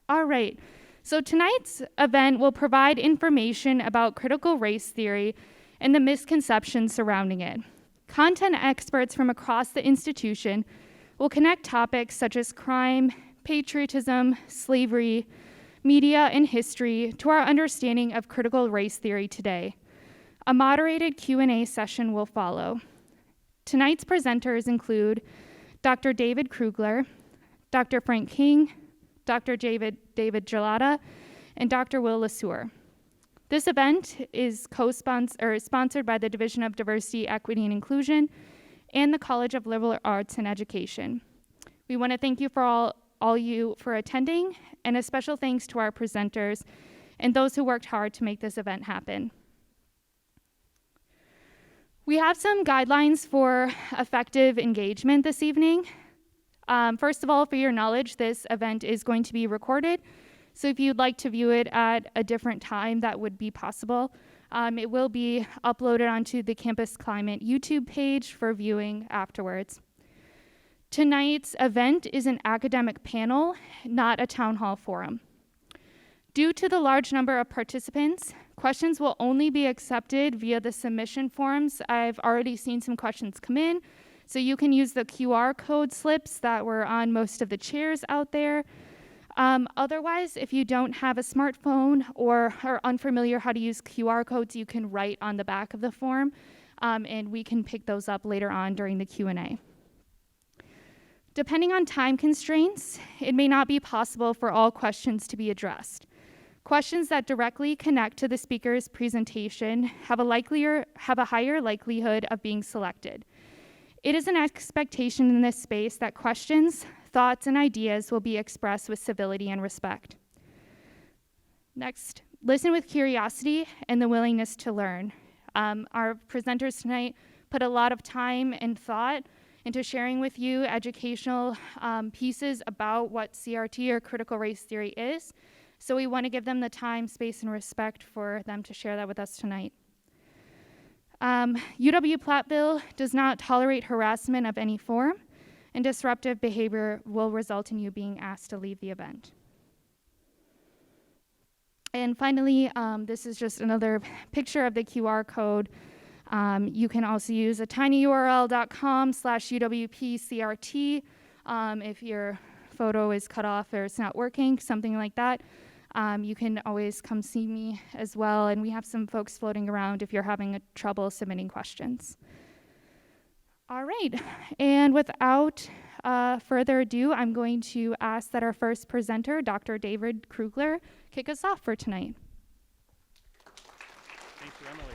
All right, so tonight's event will provide information about critical race theory and the misconceptions surrounding it. Content experts from across the institution will connect topics such as crime, patriotism, slavery, media, and history to our understanding of critical race theory today. A moderated Q&A session will follow. Tonight's presenters include Dr. David Krugler, Dr. Frank King, Dr. David Gelada, and Dr. Will LeSueur. This event is sponsored by the Division of Diversity, Equity, and Inclusion and the College of Liberal Arts and Education. We want to thank you for all you for attending, and a special thanks to our presenters and those who worked hard to make this event happen. We have some guidelines for effective engagement this evening. First of all, for your knowledge, this event is going to be recorded. So if you'd like to view it at a different time, that would be possible. It will be uploaded onto the Campus Climate YouTube page for viewing afterwards. Tonight's event is an academic panel, not a town hall forum. Due to the large number of participants, questions will only be accepted via the submission forms. I've already seen some questions come in, so you can use the QR code slips that were on most of the chairs out there. Otherwise, if you don't have a smartphone or are unfamiliar how to use QR codes, you can write on the back of the form, and we can pick those up later on during the Q&A. Depending on time constraints, it may not be possible for all questions to be addressed. Questions that directly connect to the speaker's presentation have a higher likelihood of being selected. It is an expectation in this space that questions, thoughts, and ideas will be expressed with civility and respect. Next, listen with curiosity and the willingness to learn. Our presenters tonight put a lot of time and thought into sharing with you educational pieces about what CRT or critical race theory is. So we want to give them the time, space, and respect for them to share that with us tonight. UW-Platteville does not tolerate harassment of any form, and disruptive behavior will result in you being asked to leave the event. And finally, this is just another picture of the QR code. You can also use a tinyurl.com/UWPCRT if your photo is cut off or it's not working, something like that. You can always come see me as well, and we have some folks floating around if you're having trouble submitting questions. All right, and without further ado, I'm going to ask that our first presenter, Dr. David Krugler, kick us off for tonight. Thank you, Emily.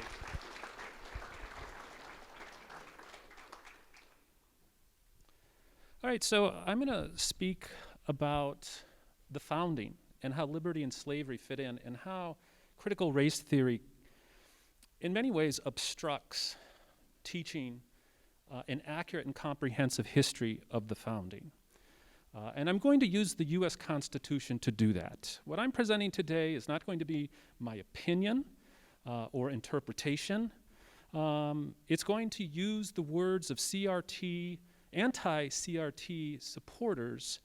All right, so I'm going to speak about the founding and how liberty and slavery fit in, and how critical race theory in many ways obstructs teaching an accurate and comprehensive history of the founding. And I'm going to use the US Constitution to do that. What I'm presenting today is not going to be my opinion or interpretation. It's going to use the words of CRT, anti-CRT supporters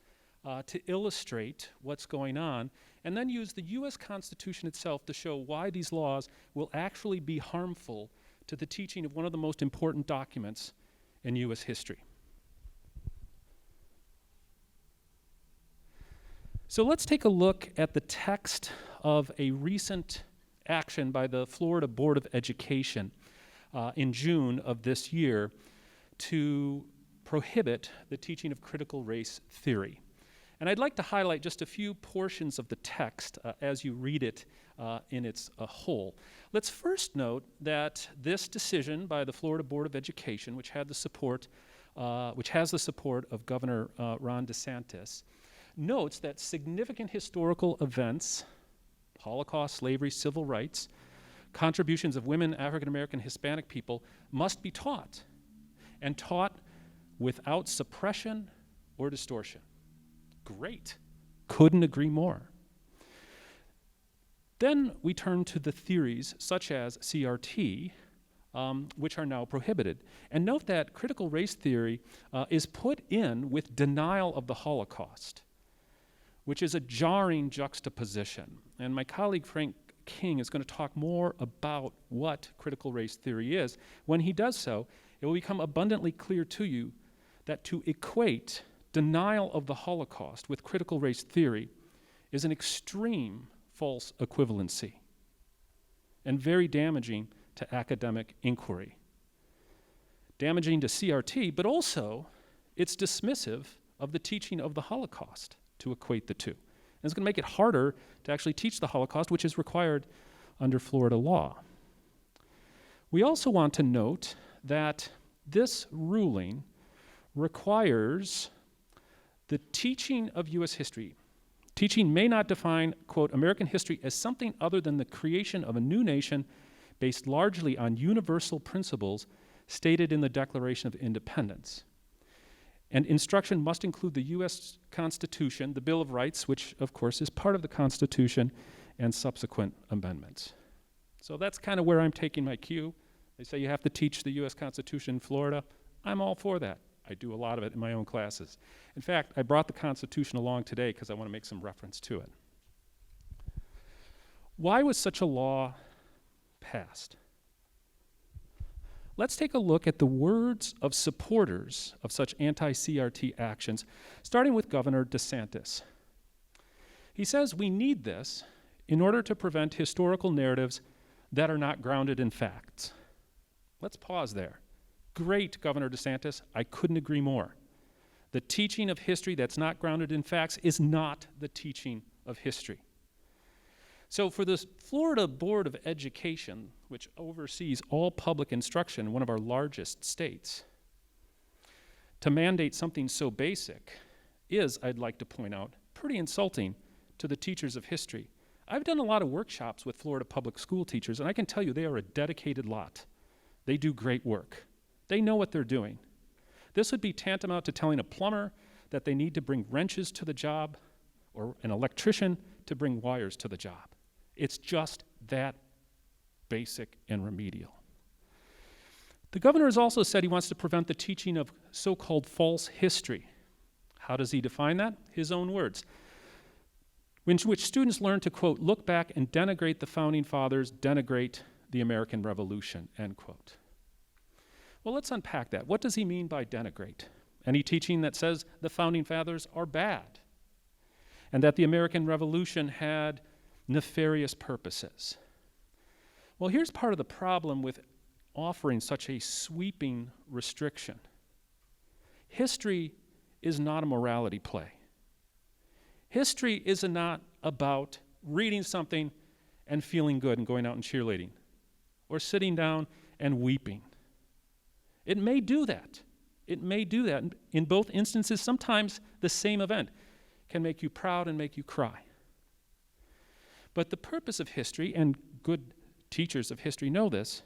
to illustrate what's going on, and then use the US Constitution itself to show why these laws will actually be harmful to the teaching of one of the most important documents in US history. So let's take a look at the text of a recent action by the Florida Board of Education in June of this year to prohibit the teaching of critical race theory. And I'd like to highlight just a few portions of the text as you read it in its whole. Let's first note that this decision by the Florida Board of Education, which has the support of Governor Ron DeSantis, notes that significant historical events, Holocaust, slavery, civil rights, contributions of women, African American, Hispanic people, must be taught, and taught without suppression or distortion. Great. Couldn't agree more. Then we turn to the theories such as CRT, which are now prohibited. And note that critical race theory is put in with denial of the Holocaust, which is a jarring juxtaposition. And my colleague Frank King is going to talk more about what critical race theory is. When he does so, it will become abundantly clear to you that to equate denial of the Holocaust with critical race theory is an extreme false equivalency and very damaging to academic inquiry. Damaging to CRT, but also it's dismissive of the teaching of the Holocaust to equate the two. And it's going to make it harder to actually teach the Holocaust, which is required under Florida law. We also want to note that this ruling requires the teaching of U.S. history. Teaching may not define, quote, American history as something other than the creation of a new nation based largely on universal principles stated in the Declaration of Independence. And instruction must include the U.S. Constitution, the Bill of Rights, which of course is part of the Constitution, and subsequent amendments. So that's kind of where I'm taking my cue. They say you have to teach the U.S. Constitution in Florida. I'm all for that. I do a lot of it in my own classes. In fact, I brought the Constitution along today because I want to make some reference to it. Why was such a law passed? Let's take a look at the words of supporters of such anti-CRT actions, starting with Governor DeSantis. He says we need this in order to prevent historical narratives that are not grounded in facts. Let's pause there. Great, Governor DeSantis. I couldn't agree more. The teaching of history that's not grounded in facts is not the teaching of history. So for the Florida Board of Education, which oversees all public instruction in one of our largest states, to mandate something so basic is, I'd like to point out, pretty insulting to the teachers of history. I've done a lot of workshops with Florida public school teachers, and I can tell you they are a dedicated lot. They do great work. They know what they're doing. This would be tantamount to telling a plumber that they need to bring wrenches to the job or an electrician to bring wires to the job. It's just that basic and remedial. The governor has also said he wants to prevent the teaching of so-called false history. How does he define that? His own words. In which students learn to, quote, look back and denigrate the founding fathers, denigrate the American Revolution, end quote. Well, let's unpack that. What does he mean by denigrate? Any teaching that says the founding fathers are bad and that the American Revolution had nefarious purposes. Well, here's part of the problem with offering such a sweeping restriction. History is not a morality play. History is not about reading something and feeling good and going out and cheerleading or sitting down and weeping. It may do that. It may do that. In both instances, sometimes the same event can make you proud and make you cry. But the purpose of history, and good teachers of history know this,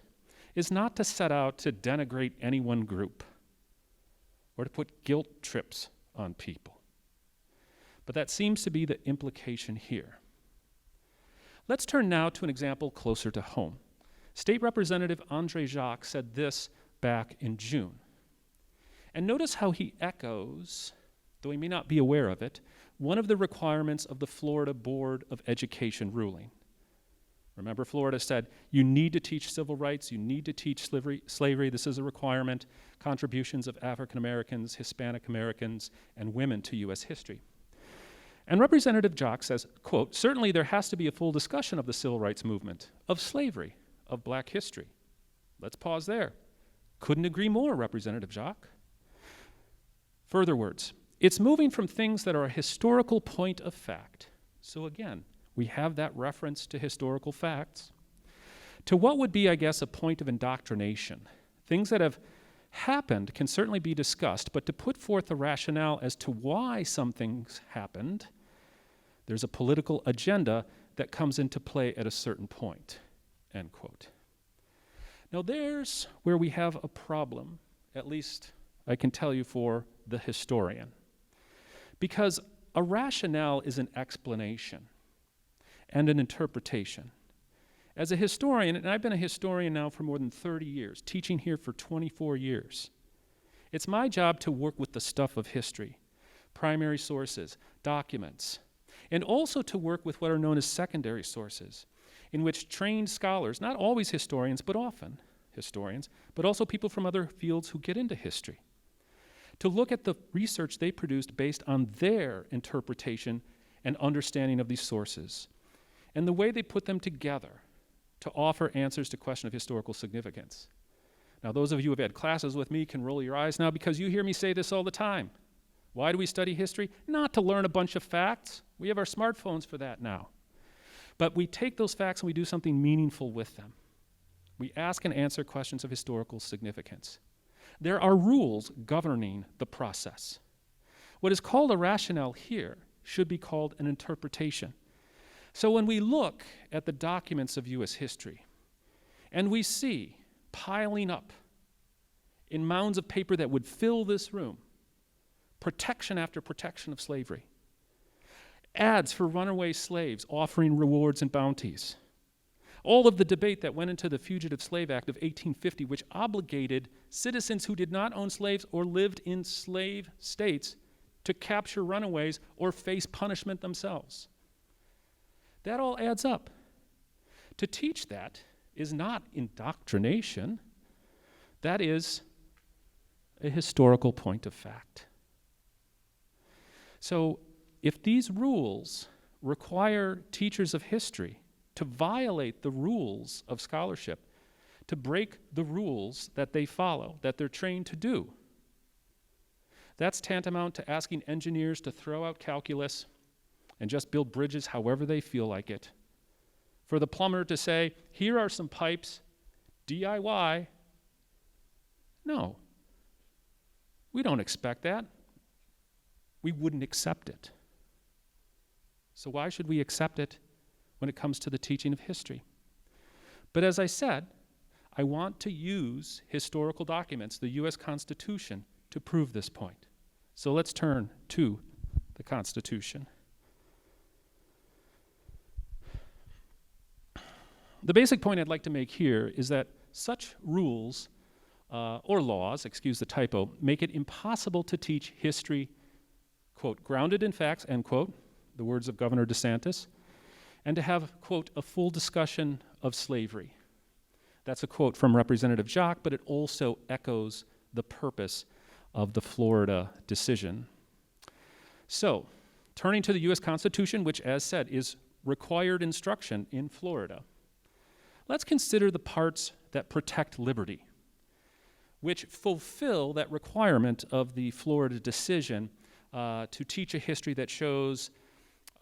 is not to set out to denigrate any one group or to put guilt trips on people. But that seems to be the implication here. Let's turn now to an example closer to home. State Representative Andre Jacques said this back in June. And notice how he echoes, though he may not be aware of it, one of the requirements of the Florida Board of Education ruling. Remember, Florida said, you need to teach civil rights, you need to teach slavery, this is a requirement, contributions of African Americans, Hispanic Americans, and women to U.S. history. And Representative Jacques says, quote, certainly there has to be a full discussion of the civil rights movement, of slavery, of black history. Let's pause there. Couldn't agree more, Representative Jacques. Further words, it's moving from things that are a historical point of fact. So again, we have that reference to historical facts, to what would be, I guess, a point of indoctrination. Things that have happened can certainly be discussed, but to put forth a rationale as to why some things happened, there's a political agenda that comes into play at a certain point, end quote. Now there's where we have a problem, at least I can tell you for the historian. Because a rationale is an explanation and an interpretation. As a historian, and I've been a historian now for more than 30 years, teaching here for 24 years, it's my job to work with the stuff of history, primary sources, documents, and also to work with what are known as secondary sources, in which trained scholars, not always historians, but often historians, but also people from other fields who get into history, to look at the research they produced based on their interpretation and understanding of these sources, and the way they put them together to offer answers to question of historical significance. Now, those of you who have had classes with me can roll your eyes now because you hear me say this all the time. Why do we study history? Not to learn a bunch of facts. We have our smartphones for that now. But we take those facts and we do something meaningful with them. We ask and answer questions of historical significance. There are rules governing the process. What is called a rationale here should be called an interpretation. So when we look at the documents of U.S. history and we see piling up in mounds of paper that would fill this room protection after protection of slavery, ads for runaway slaves offering rewards and bounties, all of the debate that went into the Fugitive Slave Act of 1850, which obligated citizens who did not own slaves or lived in slave states to capture runaways or face punishment themselves. That all adds up. To teach that is not indoctrination. That is a historical point of fact. So if these rules require teachers of history to violate the rules of scholarship, to break the rules that they follow, that they're trained to do, that's tantamount to asking engineers to throw out calculus and just build bridges however they feel like it. For the plumber to say, here are some pipes, DIY. No, we don't expect that. We wouldn't accept it. So why should we accept it when it comes to the teaching of history? But as I said, I want to use historical documents, the U.S. Constitution, to prove this point. So let's turn to the Constitution. The basic point I'd like to make here is that such rules, or laws, excuse the typo, make it impossible to teach history, quote, grounded in facts, end quote, the words of Governor DeSantis, and to have, quote, a full discussion of slavery. That's a quote from Representative Jacques, but it also echoes the purpose of the Florida decision. So, turning to the U.S. Constitution, which, as said, is required instruction in Florida, let's consider the parts that protect liberty, which fulfill that requirement of the Florida decision to teach a history that shows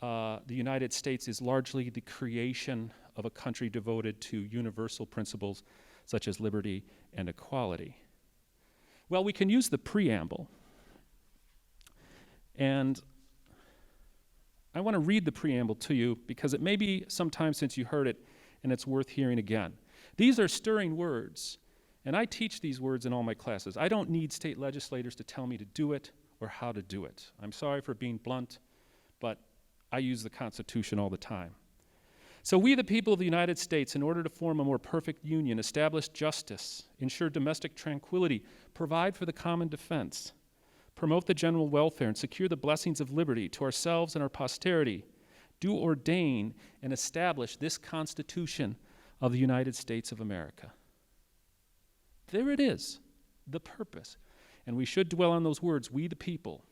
the United States is largely the creation of a country devoted to universal principles such as liberty and equality. Well, we can use the preamble. And I want to read the preamble to you because it may be some time since you heard it and it's worth hearing again. These are stirring words, and I teach these words in all my classes. I don't need state legislators to tell me to do it or how to do it. I'm sorry for being blunt, but I use the Constitution all the time. So we, the people of the United States, in order to form a more perfect union, establish justice, ensure domestic tranquility, provide for the common defense, promote the general welfare, and secure the blessings of liberty to ourselves and our posterity, do ordain and establish this Constitution of the United States of America. There it is, the purpose. And we should dwell on those words, we the people.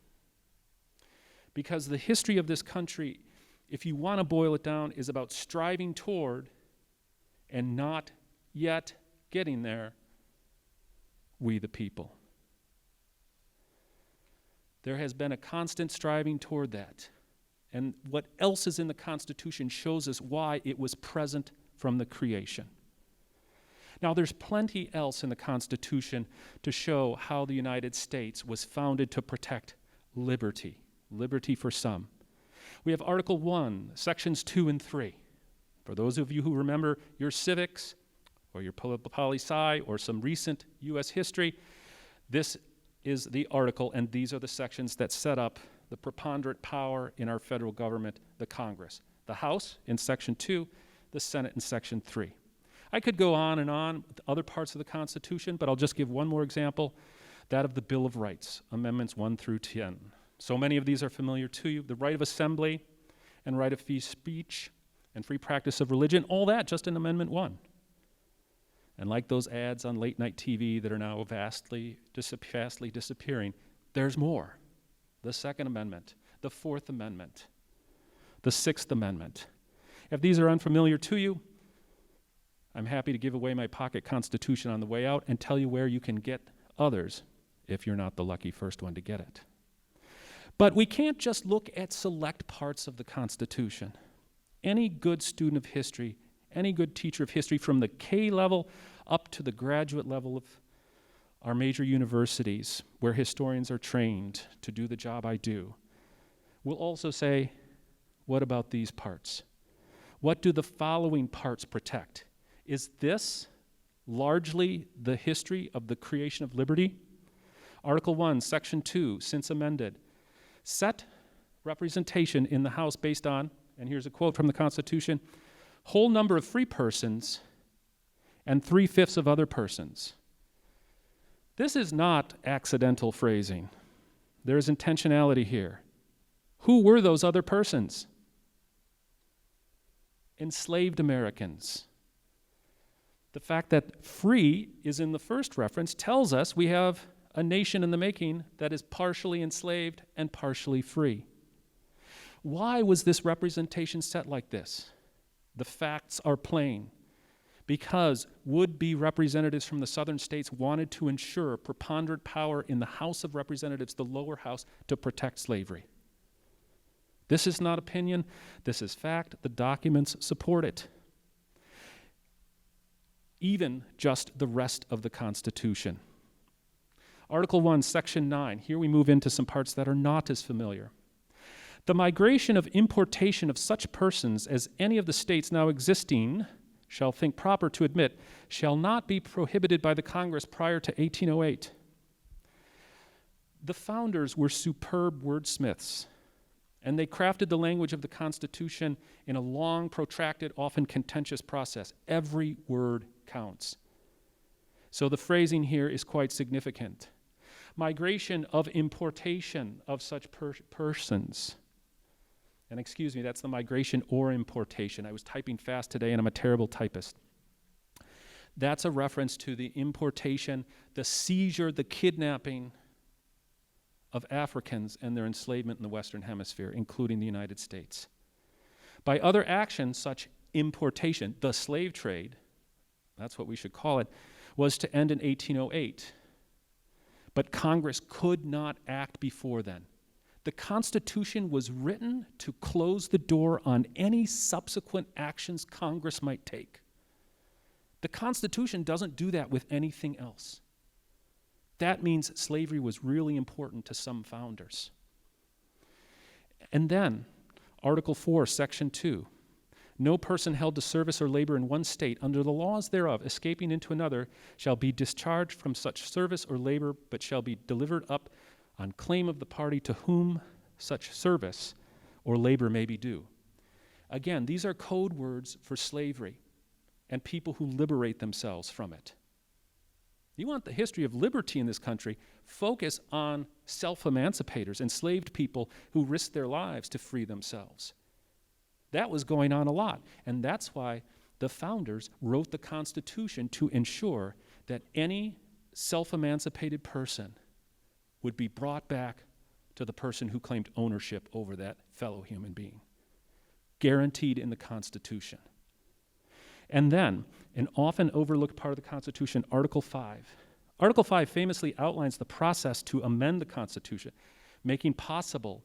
Because the history of this country, if you want to boil it down, is about striving toward and not yet getting there, we the people. There has been a constant striving toward that. And what else is in the Constitution shows us why it was present from the creation. Now, there's plenty else in the Constitution to show how the United States was founded to protect liberty, liberty for some. We have Article 1, Sections 2 and 3. For those of you who remember your civics or your poli-sci or some recent U.S. history, this is the article, and these are the sections that set up the preponderant power in our federal government, the Congress. The House in Section 2, the Senate in Section 3. I could go on and on with other parts of the Constitution, but I'll just give one more example, that of the Bill of Rights, Amendments 1 through 10. So many of these are familiar to you. The right of assembly and right of free speech and free practice of religion, all that just in Amendment 1. And like those ads on late night TV that are now vastly disappearing, there's more. The Second Amendment, the Fourth Amendment, the Sixth Amendment. If these are unfamiliar to you, I'm happy to give away my pocket constitution on the way out and tell you where you can get others if you're not the lucky first one to get it. But we can't just look at select parts of the Constitution. Any good student of history, any good teacher of history from the K level up to the graduate level of our major universities where historians are trained to do the job I do, will also say, what about these parts? What do the following parts protect? Is this largely the history of the creation of liberty? Article 1, Section 2, since amended, set representation in the House based on, and here's a quote from the Constitution, whole number of free persons and 3/5 of other persons. This is not accidental phrasing. There is intentionality here. Who were those other persons? Enslaved Americans. The fact that free is in the first reference tells us we have a nation in the making that is partially enslaved and partially free. Why was this representation set like this? The facts are plain. Because would-be representatives from the southern states wanted to ensure preponderant power in the House of Representatives, the lower house, to protect slavery. This is not opinion, this is fact. The documents support it. Even just the rest of the Constitution. Article 1, Section 9. Here we move into some parts that are not as familiar. The migration of importation of such persons as any of the states now existing shall think proper to admit shall not be prohibited by the Congress prior to 1808. The founders were superb wordsmiths, and they crafted the language of the Constitution in a long, protracted, often contentious process. Every word counts. So the phrasing here is quite significant. Migration of importation of such persons. And excuse me, that's the migration or importation. I was typing fast today and I'm a terrible typist. That's a reference to the importation, the seizure, the kidnapping of Africans and their enslavement in the Western Hemisphere, including the United States. By other actions, such importation, the slave trade, that's what we should call it, was to end in 1808. But Congress could not act before then. The Constitution was written to close the door on any subsequent actions Congress might take. The Constitution doesn't do that with anything else. That means slavery was really important to some founders. And then, Article 4, Section 2. No person held to service or labor in one state under the laws thereof, escaping into another, shall be discharged from such service or labor, but shall be delivered up on claim of the party to whom such service or labor may be due. Again, these are code words for slavery and people who liberate themselves from it. You want the history of liberty in this country, focus on self-emancipators, enslaved people who risked their lives to free themselves. That was going on a lot, and that's why the founders wrote the Constitution to ensure that any self-emancipated person would be brought back to the person who claimed ownership over that fellow human being. Guaranteed in the Constitution. And then, an often overlooked part of the Constitution, Article 5. Article 5 famously outlines the process to amend the Constitution, making possible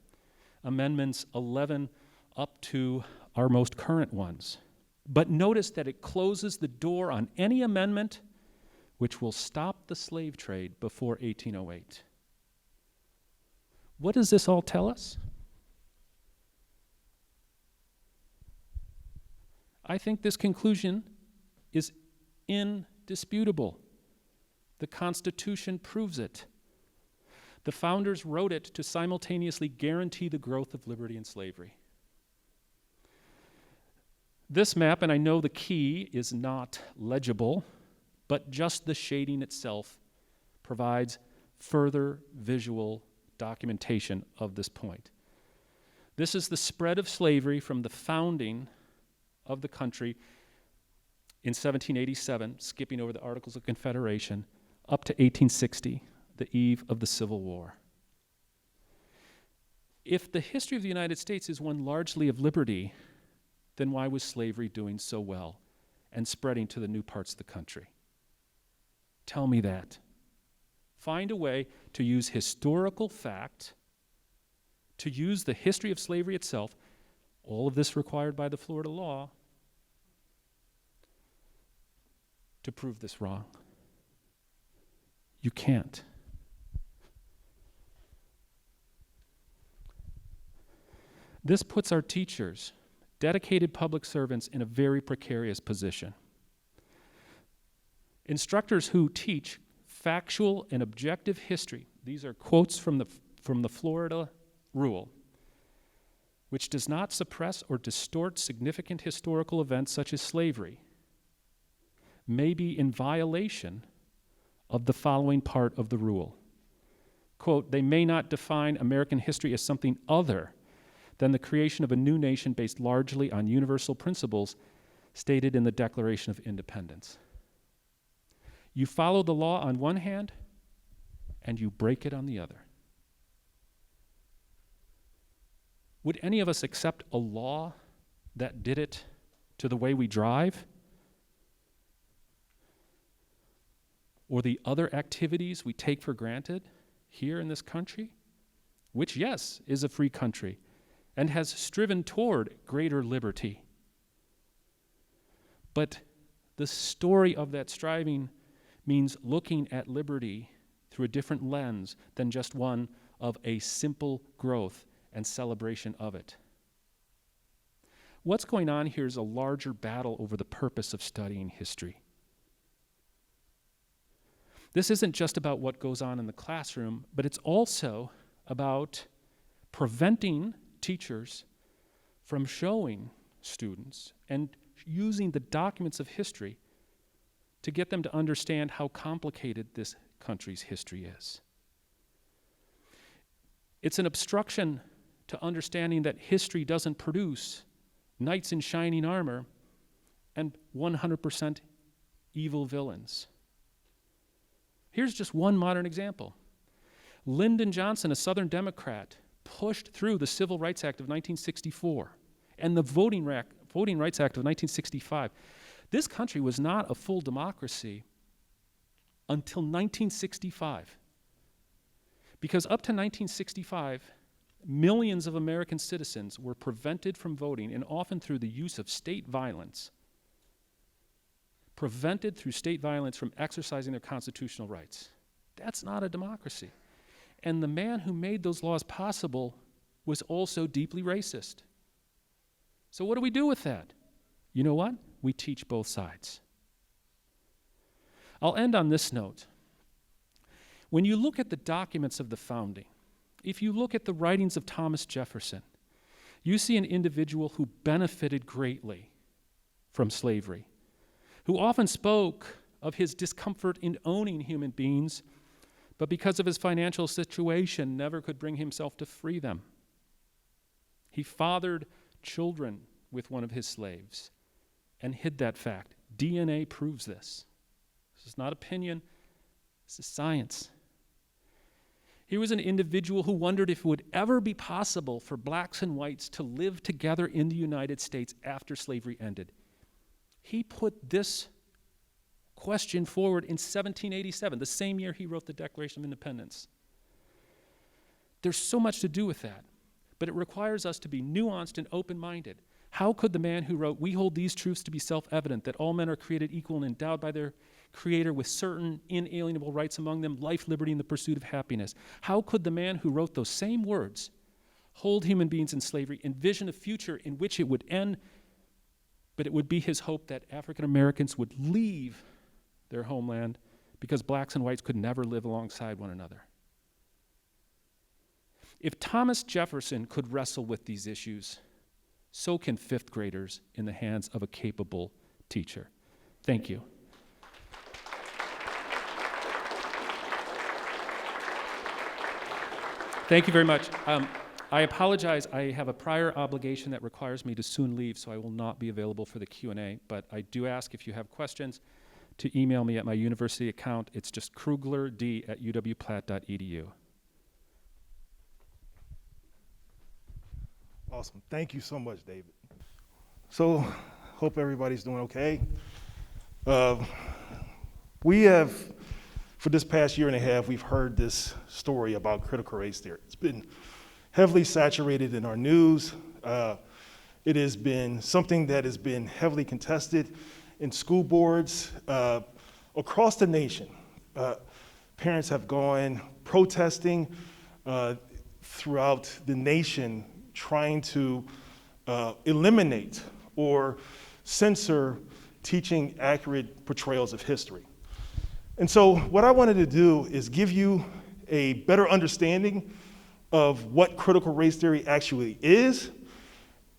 amendments 11 up to our most current ones. But notice that it closes the door on any amendment which will stop the slave trade before 1808. What does this all tell us? I think this conclusion is indisputable. The Constitution proves it. The founders wrote it to simultaneously guarantee the growth of liberty and slavery. This map, and I know the key is not legible, but just the shading itself provides further visual documentation of this point. This is the spread of slavery from the founding of the country in 1787, skipping over the Articles of Confederation, up to 1860, the eve of the Civil War. If the history of the United States is one largely of liberty, then why was slavery doing so well and spreading to the new parts of the country? Tell me that. Find a way to use historical fact, to use the history of slavery itself, all of this required by the Florida law, to prove this wrong. You can't. This puts our teachers, dedicated public servants, in a very precarious position. Instructors who teach factual and objective history, these are quotes from the Florida rule, which does not suppress or distort significant historical events such as slavery, may be in violation of the following part of the rule. Quote, they may not define American history as something other than the creation of a new nation based largely on universal principles stated in the Declaration of Independence. You follow the law on one hand, and you break it on the other. Would any of us accept a law that did it to the way we drive? Or the other activities we take for granted here in this country? Which, yes, is a free country and has striven toward greater liberty. But the story of that striving means looking at liberty through a different lens than just one of a simple growth and celebration of it. What's going on here is a larger battle over the purpose of studying history. This isn't just about what goes on in the classroom, but it's also about preventing teachers from showing students and using the documents of history to get them to understand how complicated this country's history is. It's an obstruction to understanding that history doesn't produce knights in shining armor and 100% evil villains. Here's just one modern example. Lyndon Johnson, a Southern Democrat, pushed through the Civil Rights Act of 1964 and the Voting Rights Act of 1965. This country was not a full democracy until 1965. Because up to 1965, millions of American citizens were prevented from voting, and often through the use of state violence, prevented through state violence from exercising their constitutional rights. That's not a democracy. And the man who made those laws possible was also deeply racist. So what do we do with that? You know what? We teach both sides. I'll end on this note. When you look at the documents of the founding, if you look at the writings of Thomas Jefferson, you see an individual who benefited greatly from slavery, who often spoke of his discomfort in owning human beings, but because of his financial situation, never could bring himself to free them. He fathered children with one of his slaves and hid that fact. DNA proves this. This is not opinion, this is science. He was an individual who wondered if it would ever be possible for blacks and whites to live together in the United States after slavery ended. He put this question forward in 1787, the same year he wrote the Declaration of Independence. There's so much to do with that, but it requires us to be nuanced and open-minded. How could the man who wrote, "We hold these truths to be self-evident, that all men are created equal and endowed by their Creator with certain inalienable rights, among them life, liberty, and the pursuit of happiness," how could the man who wrote those same words hold human beings in slavery, envision a future in which it would end, but it would be his hope that African Americans would leave their homeland because blacks and whites could never live alongside one another? If Thomas Jefferson could wrestle with these issues, so can fifth graders in the hands of a capable teacher. Thank you. Thank you very much. I apologize, I have a prior obligation that requires me to soon leave, so I will not be available for the Q&A, but I do ask if you have questions to email me at my university account. It's just krugerd@uwplatt.edu. Awesome. Thank you so much, David. So, hope everybody's doing okay. We have, for this past year and a half, we've heard this story about critical race theory. It's been heavily saturated in our news. It has been something that has been heavily contested in school boards across the nation. Parents have gone protesting throughout the nation, trying to eliminate or censor teaching accurate portrayals of history. And so what I wanted to do is give you a better understanding of what critical race theory actually is,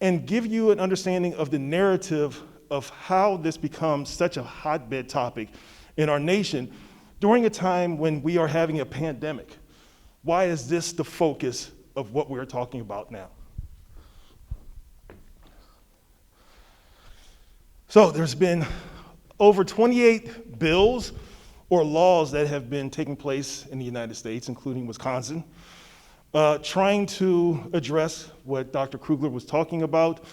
and give you an understanding of the narrative of how this becomes such a hotbed topic in our nation during a time when we are having a pandemic. Why is this the focus of what we're talking about now? So there's been over 28 bills or laws that have been taking place in the United States, including Wisconsin, trying to address what Dr. Krugler was talking about,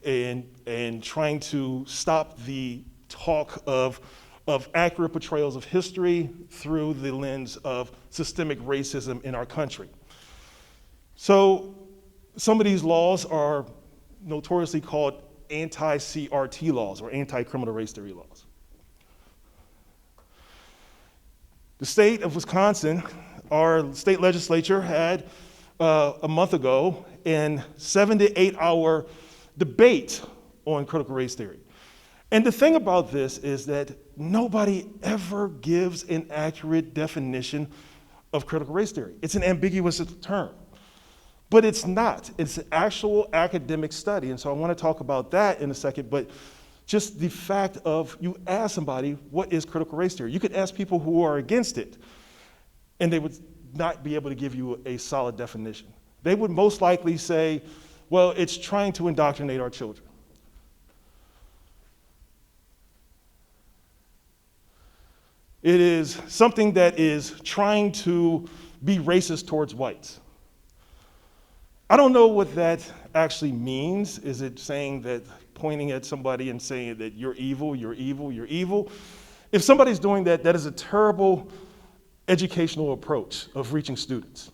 and trying to stop the talk of accurate portrayals of history through the lens of systemic racism in our country. So some of these laws are notoriously called anti-CRT laws, or anti-criminal race theory laws. The state of Wisconsin, our state legislature had a month ago a 7 to 8 hour debate on critical race theory. And the thing about this is that nobody ever gives an accurate definition of critical race theory. It's an ambiguous term, but it's not. It's an actual academic study. And so I want to talk about that in a second, but just the fact of you ask somebody, what is critical race theory? You could ask people who are against it, and they would not be able to give you a solid definition. They would most likely say, well, it's trying to indoctrinate our children. It is something that is trying to be racist towards whites. I don't know what that actually means. Is it saying that, pointing at somebody and saying that you're evil, you're evil, you're evil? If somebody's doing that, that is a terrible educational approach of reaching students.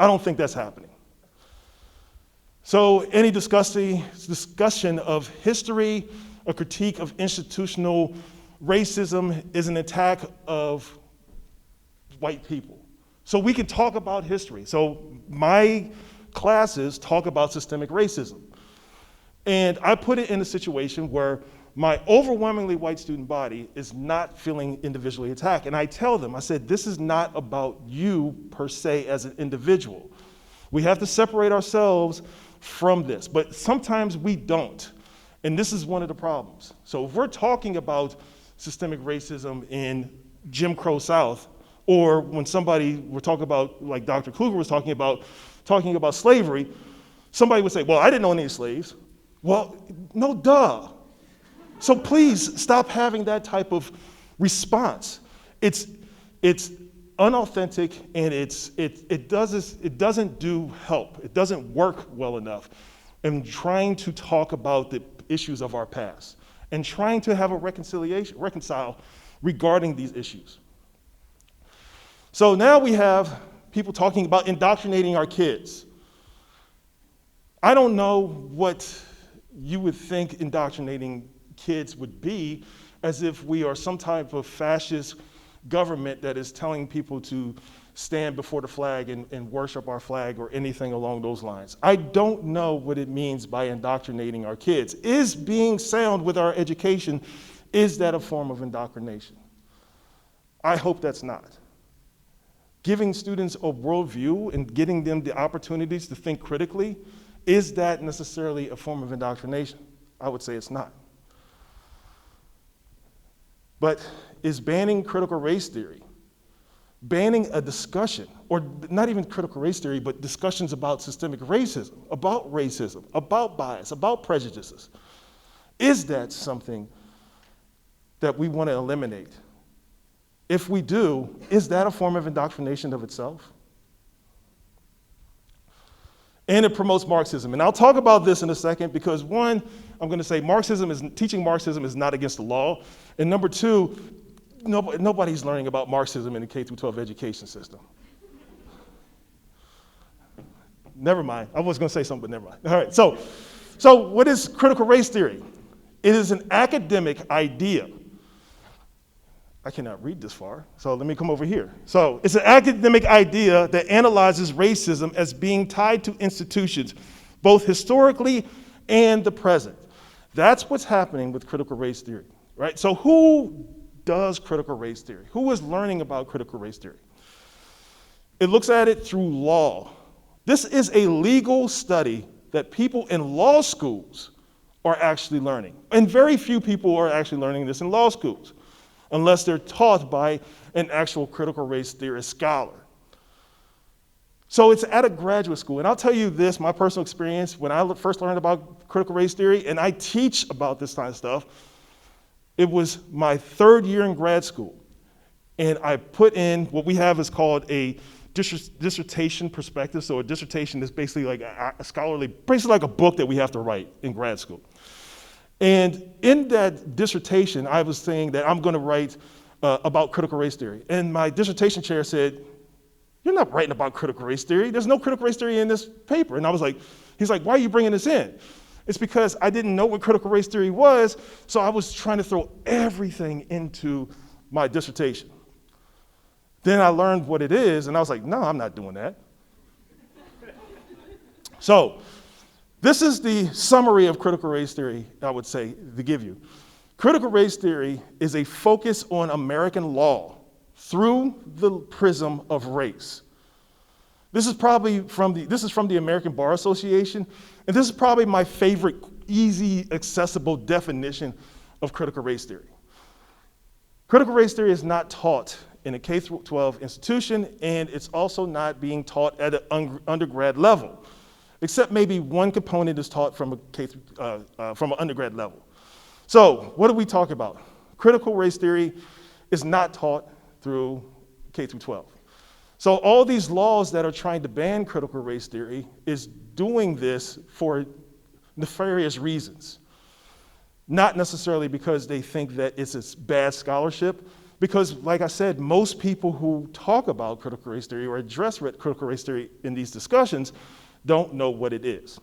I don't think that's happening. So any discussion of history, a critique of institutional racism is an attack of white people. So we can talk about history. So my classes talk about systemic racism. And I put it in a situation where my overwhelmingly white student body is not feeling individually attacked. And I tell them, I said, this is not about you per se as an individual. We have to separate ourselves from this, but sometimes we don't. And this is one of the problems. So if we're talking about systemic racism in Jim Crow South, or when we're talking about, like Dr. Kluger was talking about slavery, somebody would say, well, I didn't know any slaves. Well, no, duh. So please stop having that type of response. It's unauthentic, and it doesn't do help. It doesn't work well enough in trying to talk about the issues of our past and trying to have a reconcile regarding these issues. So now we have people talking about indoctrinating our kids. I don't know what you would think indoctrinating kids would be, as if we are some type of fascist government that is telling people to stand before the flag and worship our flag or anything along those lines. I don't know what it means by indoctrinating our kids. Is being sound with our education, is that a form of indoctrination? I hope that's not. Giving students a worldview and getting them the opportunities to think critically, is that necessarily a form of indoctrination? I would say it's not. But is banning critical race theory banning a discussion, or not even critical race theory, but discussions about systemic racism, about bias, about prejudices. Is that something that we want to eliminate? If we do, is that a form of indoctrination of itself? And it promotes Marxism. And I'll talk about this in a second because one, I'm going to say teaching Marxism is not against the law. And number two, nobody's learning about Marxism in the K-12 education system. Never mind. I was going to say something, but never mind. All right. So what is critical race theory? It is an academic idea. I cannot read this far, so let me come over here. So it's an academic idea that analyzes racism as being tied to institutions, both historically and the present. That's what's happening with critical race theory, right? So who does critical race theory? Who is learning about critical race theory? It looks at it through law. This is a legal study that people in law schools are actually learning. And very few people are actually learning this in law schools, unless they're taught by an actual critical race theorist scholar. So it's at a graduate school. And I'll tell you this, my personal experience, when I first learned about critical race theory, and I teach about this kind of stuff, it was my third year in grad school. And I put in what we have is called a dissertation perspective. So a dissertation is basically like a scholarly, basically like a book that we have to write in grad school. And in that dissertation, I was saying that I'm going to write about critical race theory. And my dissertation chair said, "You're not writing about critical race theory. There's no critical race theory in this paper." And I was like, he's like, "Why are you bringing this in?" It's because I didn't know what critical race theory was, so I was trying to throw everything into my dissertation. Then I learned what it is, and I was like, no, I'm not doing that. So this is the summary of critical race theory, I would say, to give you. Critical race theory is a focus on American law through the prism of race. This is from the American Bar Association, and this is probably my favorite, easy, accessible definition of critical race theory. Critical race theory is not taught in a K-12 institution, and it's also not being taught at an undergrad level, except maybe one component is taught from an undergrad level. So what do we talk about? Critical race theory is not taught through K-12. So all these laws that are trying to ban critical race theory is doing this for nefarious reasons. Not necessarily because they think that it's a bad scholarship, because like I said, most people who talk about critical race theory or address critical race theory in these discussions don't know what it is.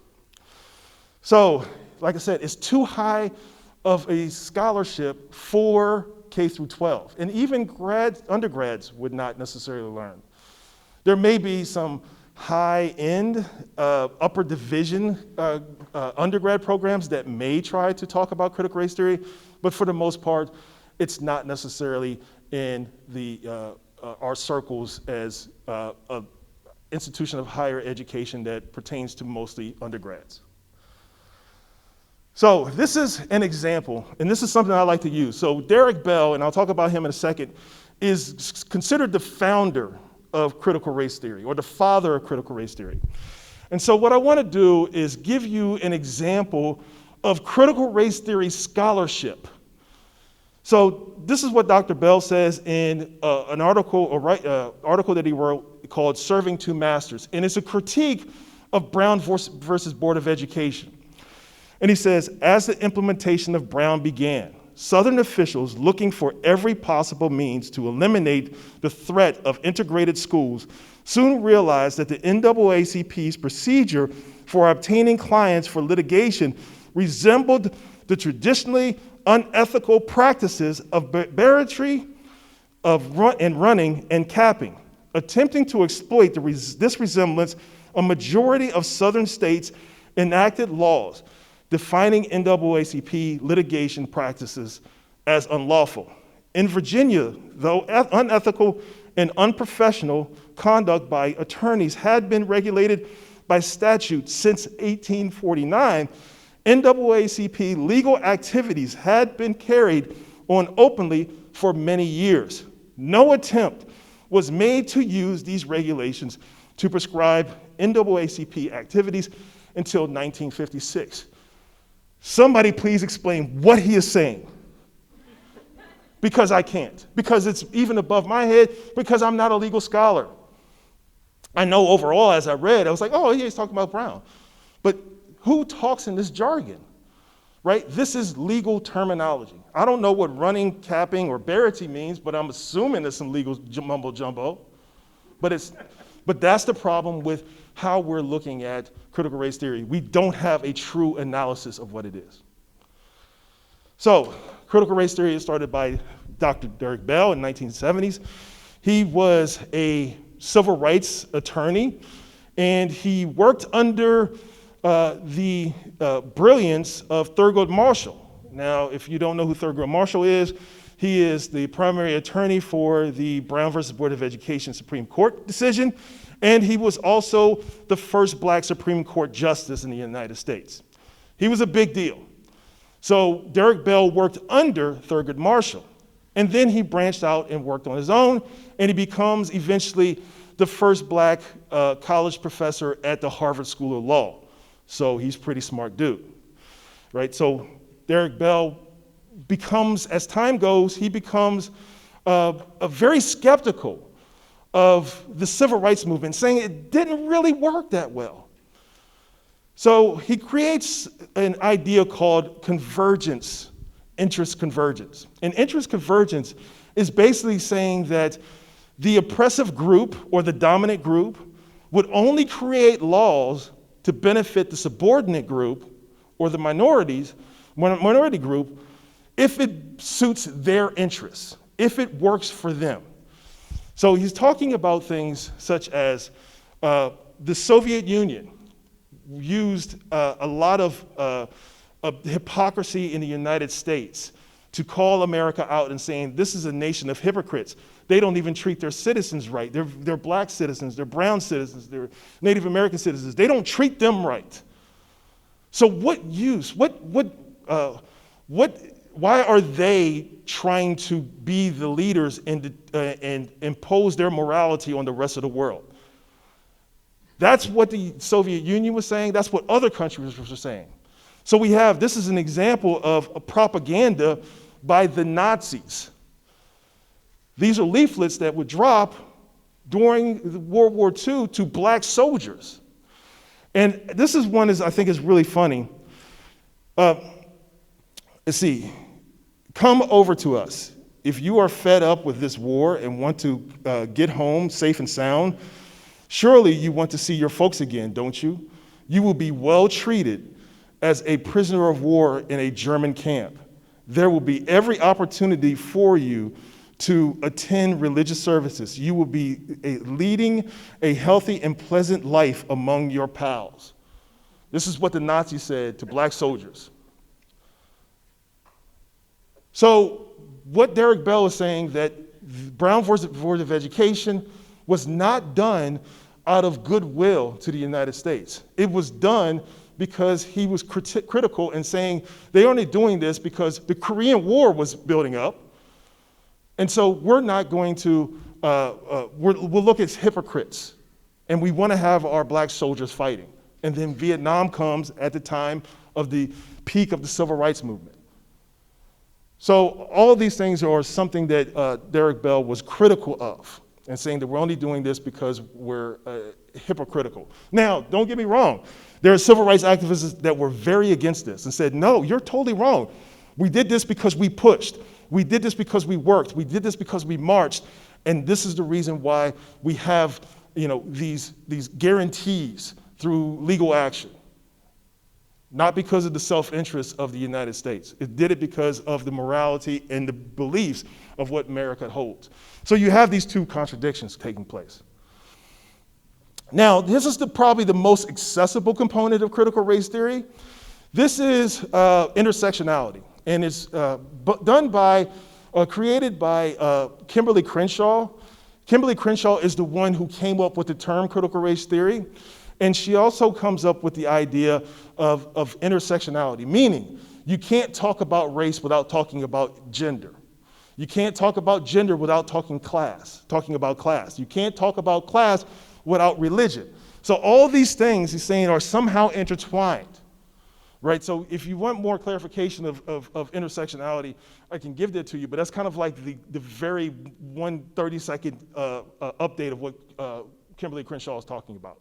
So, like I said, it's too high of a scholarship for K-12, and even undergrads would not necessarily learn. There may be some high-end, upper division undergrad programs that may try to talk about critical race theory, but for the most part, it's not necessarily in our circles as an institution of higher education that pertains to mostly undergrads. So this is an example, and this is something I like to use. So Derek Bell, and I'll talk about him in a second, is considered the founder of critical race theory, or the father of critical race theory. And so what I want to do is give you an example of critical race theory scholarship. So this is what Dr. Bell says in an article that he wrote called "Serving Two Masters," and it's a critique of Brown versus Board of Education. And he says, as the implementation of Brown began, Southern officials, looking for every possible means to eliminate the threat of integrated schools, soon realized that the NAACP's procedure for obtaining clients for litigation resembled the traditionally unethical practices of barratry, running, and capping. Attempting to exploit this resemblance, a majority of Southern states enacted laws defining NAACP litigation practices as unlawful. In Virginia, though unethical and unprofessional conduct by attorneys had been regulated by statute since 1849, NAACP legal activities had been carried on openly for many years. No attempt was made to use these regulations to prescribe NAACP activities until 1956. Somebody please explain what he is saying. Because I can't. Because it's even above my head, because I'm not a legal scholar. I know overall, as I read, I was like, oh, yeah, he's talking about Brown. But who talks in this jargon, right? This is legal terminology. I don't know what running, capping, or barity means, but I'm assuming there's some legal mumbo jumbo. But that's the problem with how we're looking at critical race theory. We don't have a true analysis of what it is. So, critical race theory is started by Dr. Derek Bell in the 1970s. He was a civil rights attorney, and he worked under the brilliance of Thurgood Marshall. Now, if you don't know who Thurgood Marshall is, he is the primary attorney for the Brown versus Board of Education Supreme Court decision, and he was also the first Black Supreme Court justice in the United States. He was a big deal. So Derek Bell worked under Thurgood Marshall, and then he branched out and worked on his own, and he becomes eventually the first Black college professor at the Harvard School of Law. So he's a pretty smart dude, right? So Derek Bell becomes, as time goes, he becomes very skeptical of the civil rights movement, saying it didn't really work that well. So he creates an idea called convergence, interest convergence. And interest convergence is basically saying that the oppressive group or the dominant group would only create laws to benefit the subordinate group or the minority group if it suits their interests, if it works for them. So he's talking about things such as the Soviet Union used a lot of hypocrisy in the United States to call America out and saying, this is a nation of hypocrites. They don't even treat their citizens right. They're Black citizens, they're brown citizens, they're Native American citizens. They don't treat them right. So what use, why are they trying to be the leaders and impose their morality on the rest of the world? That's what the Soviet Union was saying. That's what other countries were saying. So this is an example of a propaganda by the Nazis. These are leaflets that would drop during World War II to Black soldiers. And this is one I think is really funny. Let's see. Come over to us. If you are fed up with this war and want to get home safe and sound, surely you want to see your folks again, don't you? You will be well treated as a prisoner of war in a German camp. There will be every opportunity for you to attend religious services. You will be leading a healthy and pleasant life among your pals. This is what the Nazis said to Black soldiers. So what Derek Bell is saying, that Brown versus Board of Education was not done out of goodwill to the United States. It was done because he was critical and saying they're only doing this because the Korean War was building up. And so we're not going to, we'll look at hypocrites, and we want to have our Black soldiers fighting. And then Vietnam comes at the time of the peak of the civil rights movement. So all of these things are something that Derek Bell was critical of, and saying that we're only doing this because we're hypocritical. Now, don't get me wrong. There are civil rights activists that were very against this and said, no, you're totally wrong. We did this because we pushed. We did this because we worked. We did this because we marched. And this is the reason why we have, these guarantees through legal action. Not because of the self-interest of the United States. It did it because of the morality and the beliefs of what America holds. So you have these two contradictions taking place. Now, this is probably the most accessible component of critical race theory. This is intersectionality, and it's created by Kimberly Crenshaw. Kimberly Crenshaw is the one who came up with the term critical race theory, and she also comes up with the idea of intersectionality, meaning you can't talk about race without talking about gender. You can't talk about gender without talking about class. You can't talk about class without religion. So all these things he's saying are somehow intertwined, right? So if you want more clarification of intersectionality, I can give that to you, but that's kind of like the very 130-second update of what Kimberly Crenshaw is talking about.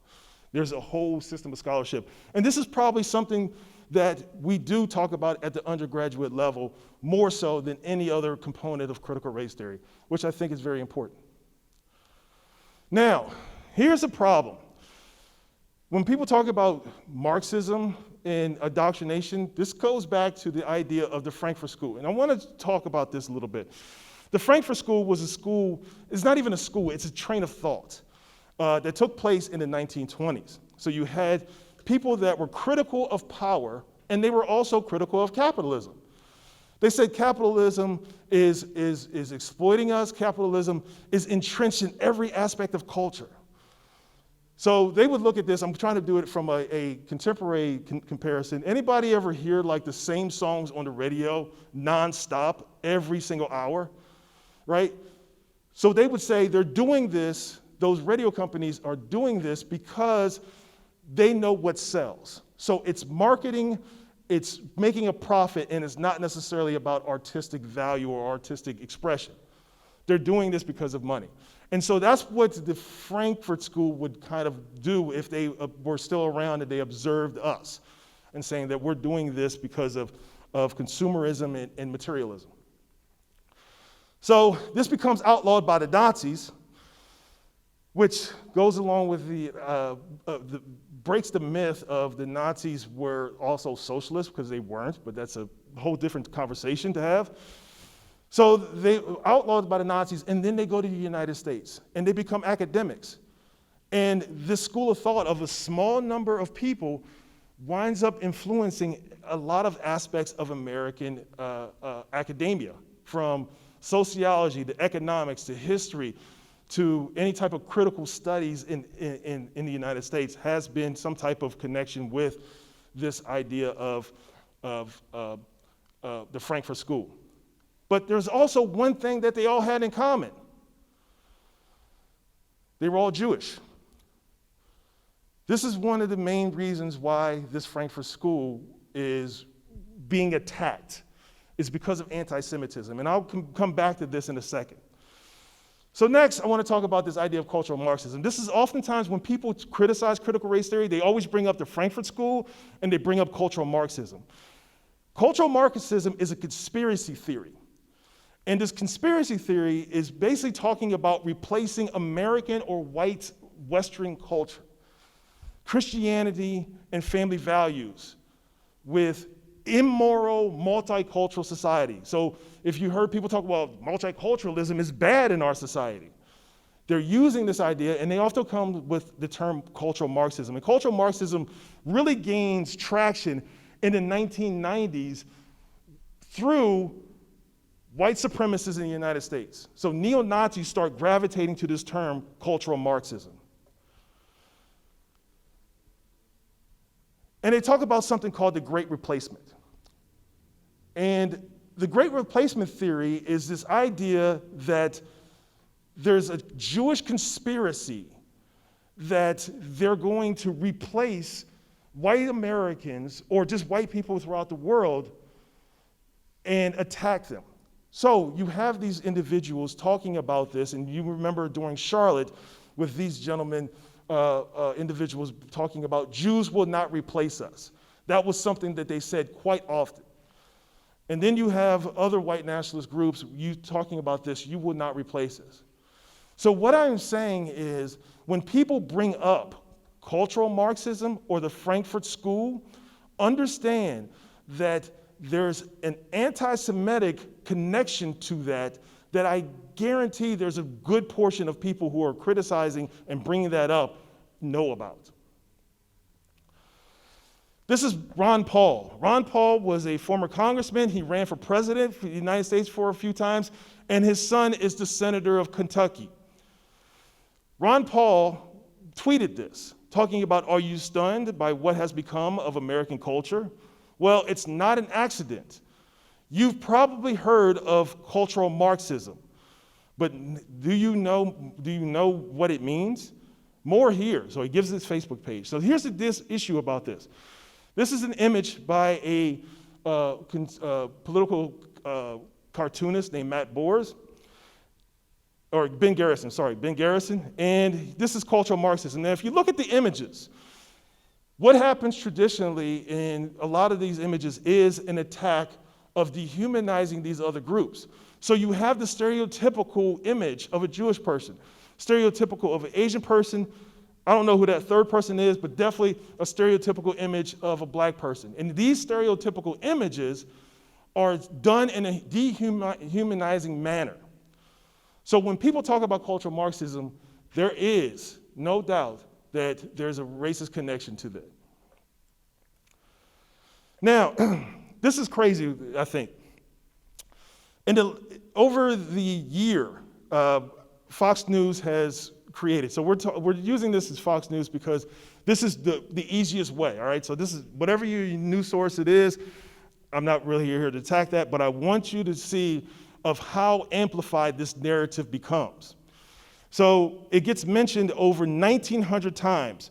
There's a whole system of scholarship. And this is probably something that we do talk about at the undergraduate level more so than any other component of critical race theory, which I think is very important. Now, here's a problem. When people talk about Marxism and indoctrination, this goes back to the idea of the Frankfurt School. And I want to talk about this a little bit. The Frankfurt School was a school, it's not even a school, it's a train of thought that took place in the 1920s. So you had people that were critical of power, and they were also critical of capitalism. They said capitalism is exploiting us, capitalism is entrenched in every aspect of culture. So they would look at this, I'm trying to do it from a contemporary comparison. Anybody ever hear like the same songs on the radio nonstop every single hour, right? So they would say they're doing this, those radio companies are doing this because they know what sells. So it's marketing, it's making a profit, and it's not necessarily about artistic value or artistic expression. They're doing this because of money. And so that's what the Frankfurt School would kind of do if they were still around and they observed us, and saying that we're doing this because of consumerism and materialism. So this becomes outlawed by the Nazis, which goes along with breaks the myth of the Nazis were also socialists, because they weren't, but that's a whole different conversation to have. So they outlawed by the Nazis, and then they go to the United States, and they become academics. And this school of thought of a small number of people winds up influencing a lot of aspects of American academia, from sociology to economics to history to any type of critical studies in the United States has been some type of connection with this idea of the Frankfurt School. But there's also one thing that they all had in common. They were all Jewish. This is one of the main reasons why this Frankfurt School is being attacked. It's because of anti-Semitism. And I'll come back to this in a second. So next, I want to talk about this idea of cultural Marxism. This is oftentimes when people criticize critical race theory, they always bring up the Frankfurt School and they bring up cultural Marxism. Cultural Marxism is a conspiracy theory. And this conspiracy theory is basically talking about replacing American or white Western culture, Christianity and family values, with immoral multicultural society. So if you heard people talk about multiculturalism is bad in our society, they're using this idea, and they often come with the term cultural Marxism. And cultural Marxism really gains traction in the 1990s through white supremacists in the United States. So neo-Nazis start gravitating to this term, cultural Marxism. And they talk about something called the Great Replacement. And the Great Replacement theory is this idea that there's a Jewish conspiracy that they're going to replace white Americans or just white people throughout the world and attack them. So you have these individuals talking about this, and you remember during Charlotte with these gentlemen, individuals talking about Jews will not replace us. That was something that they said quite often. And then you have other white nationalist groups, you talking about this, you will not replace us. So what I'm saying is, when people bring up cultural Marxism or the Frankfurt School, understand that there's an anti-Semitic connection to that I guarantee there's a good portion of people who are criticizing and bringing that up know about. This is Ron Paul. Ron Paul was a former congressman. He ran for president for the United States for a few times, and his son is the senator of Kentucky. Ron Paul tweeted this, talking about, are you stunned by what has become of American culture? Well, it's not an accident. You've probably heard of cultural Marxism, but do you know what it means? More here. So he gives his Facebook page. So here's this issue about this. This is an image by a political cartoonist named Ben Garrison, and this is cultural Marxism. Now, if you look at the images, what happens traditionally in a lot of these images is an attack of dehumanizing these other groups. So you have the stereotypical image of a Jewish person, stereotypical of an Asian person. I don't know who that third person is, but definitely a stereotypical image of a black person. And these stereotypical images are done in a dehumanizing manner. So when people talk about cultural Marxism, there is no doubt that there's a racist connection to that. Now, this is crazy, I think. Over the year, Fox News has created, so we're using this as Fox News because this is the easiest way, all right? So this is, whatever your news source it is, I'm not really here to attack that, but I want you to see of how amplified this narrative becomes. So it gets mentioned over 1,900 times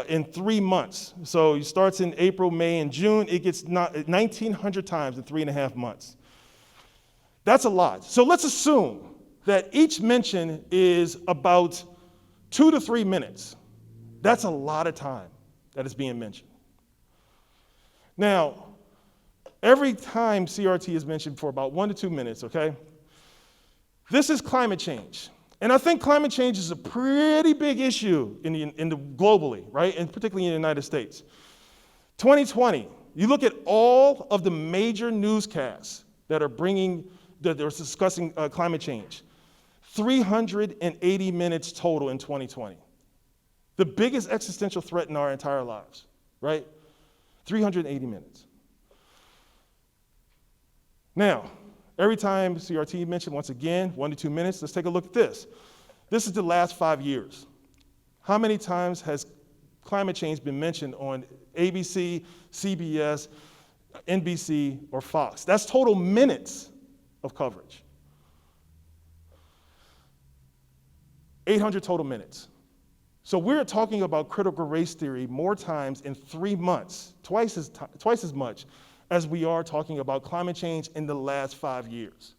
in 3 months. So it starts in April, May, and June. It gets 1,900 times in 3.5 months. That's a lot. So let's assume that each mention is about 2 to 3 minutes. That's a lot of time that is being mentioned. Now, every time CRT is mentioned for about 1 to 2 minutes, okay? This is climate change. And I think climate change is a pretty big issue globally, right? And particularly in the United States. 2020, you look at all of the major newscasts that are discussing climate change. 380 minutes total in 2020. The biggest existential threat in our entire lives, right? 380 minutes. Now, every time CRT mentioned, once again, 1 to 2 minutes, let's take a look at this. This is the last 5 years. How many times has climate change been mentioned on ABC, CBS, NBC, or Fox? That's total minutes of coverage. 800 total minutes. So we're talking about critical race theory more times in 3 months, twice as much as we are talking about climate change in the last 5 years.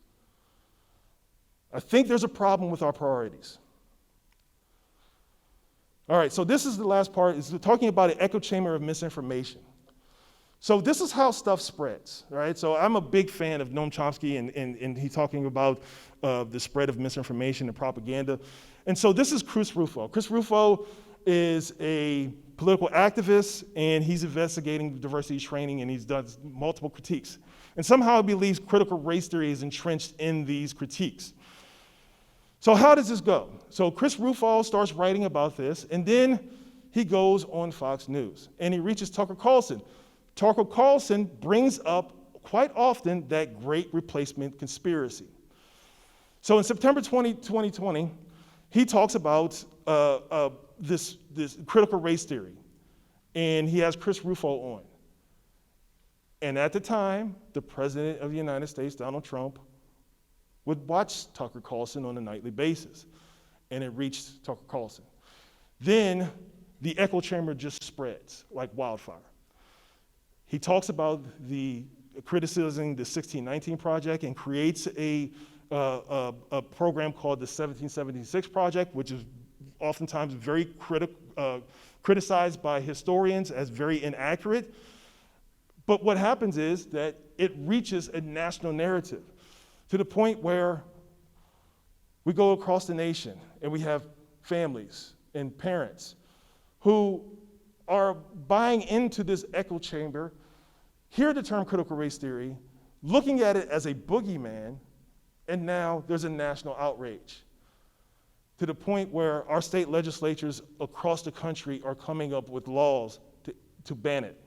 I think there's a problem with our priorities. All right, so this is the last part, is talking about an echo chamber of misinformation. So this is how stuff spreads, right? So I'm a big fan of Noam Chomsky, and he's talking about the spread of misinformation and propaganda. And so this is Chris Rufo. Chris Rufo is a political activist, and he's investigating diversity training, and he's done multiple critiques. And somehow he believes critical race theory is entrenched in these critiques. So how does this go? So Chris Rufo starts writing about this, and then he goes on Fox News, and he reaches Tucker Carlson. Tucker Carlson brings up quite often that great replacement conspiracy. So in September 2020, he talks about this critical race theory, and he has Chris Rufo on. And at the time, the President of the United States, Donald Trump, would watch Tucker Carlson on a nightly basis, and it reached Tucker Carlson. Then the echo chamber just spreads like wildfire. He talks about criticizing the 1619 Project and creates a program called the 1776 Project, which is oftentimes very criticized by historians as very inaccurate. But what happens is that it reaches a national narrative to the point where we go across the nation and we have families and parents who are buying into this echo chamber, hear the term critical race theory, looking at it as a boogeyman, and now there's a national outrage to the point where our state legislatures across the country are coming up with laws to ban it.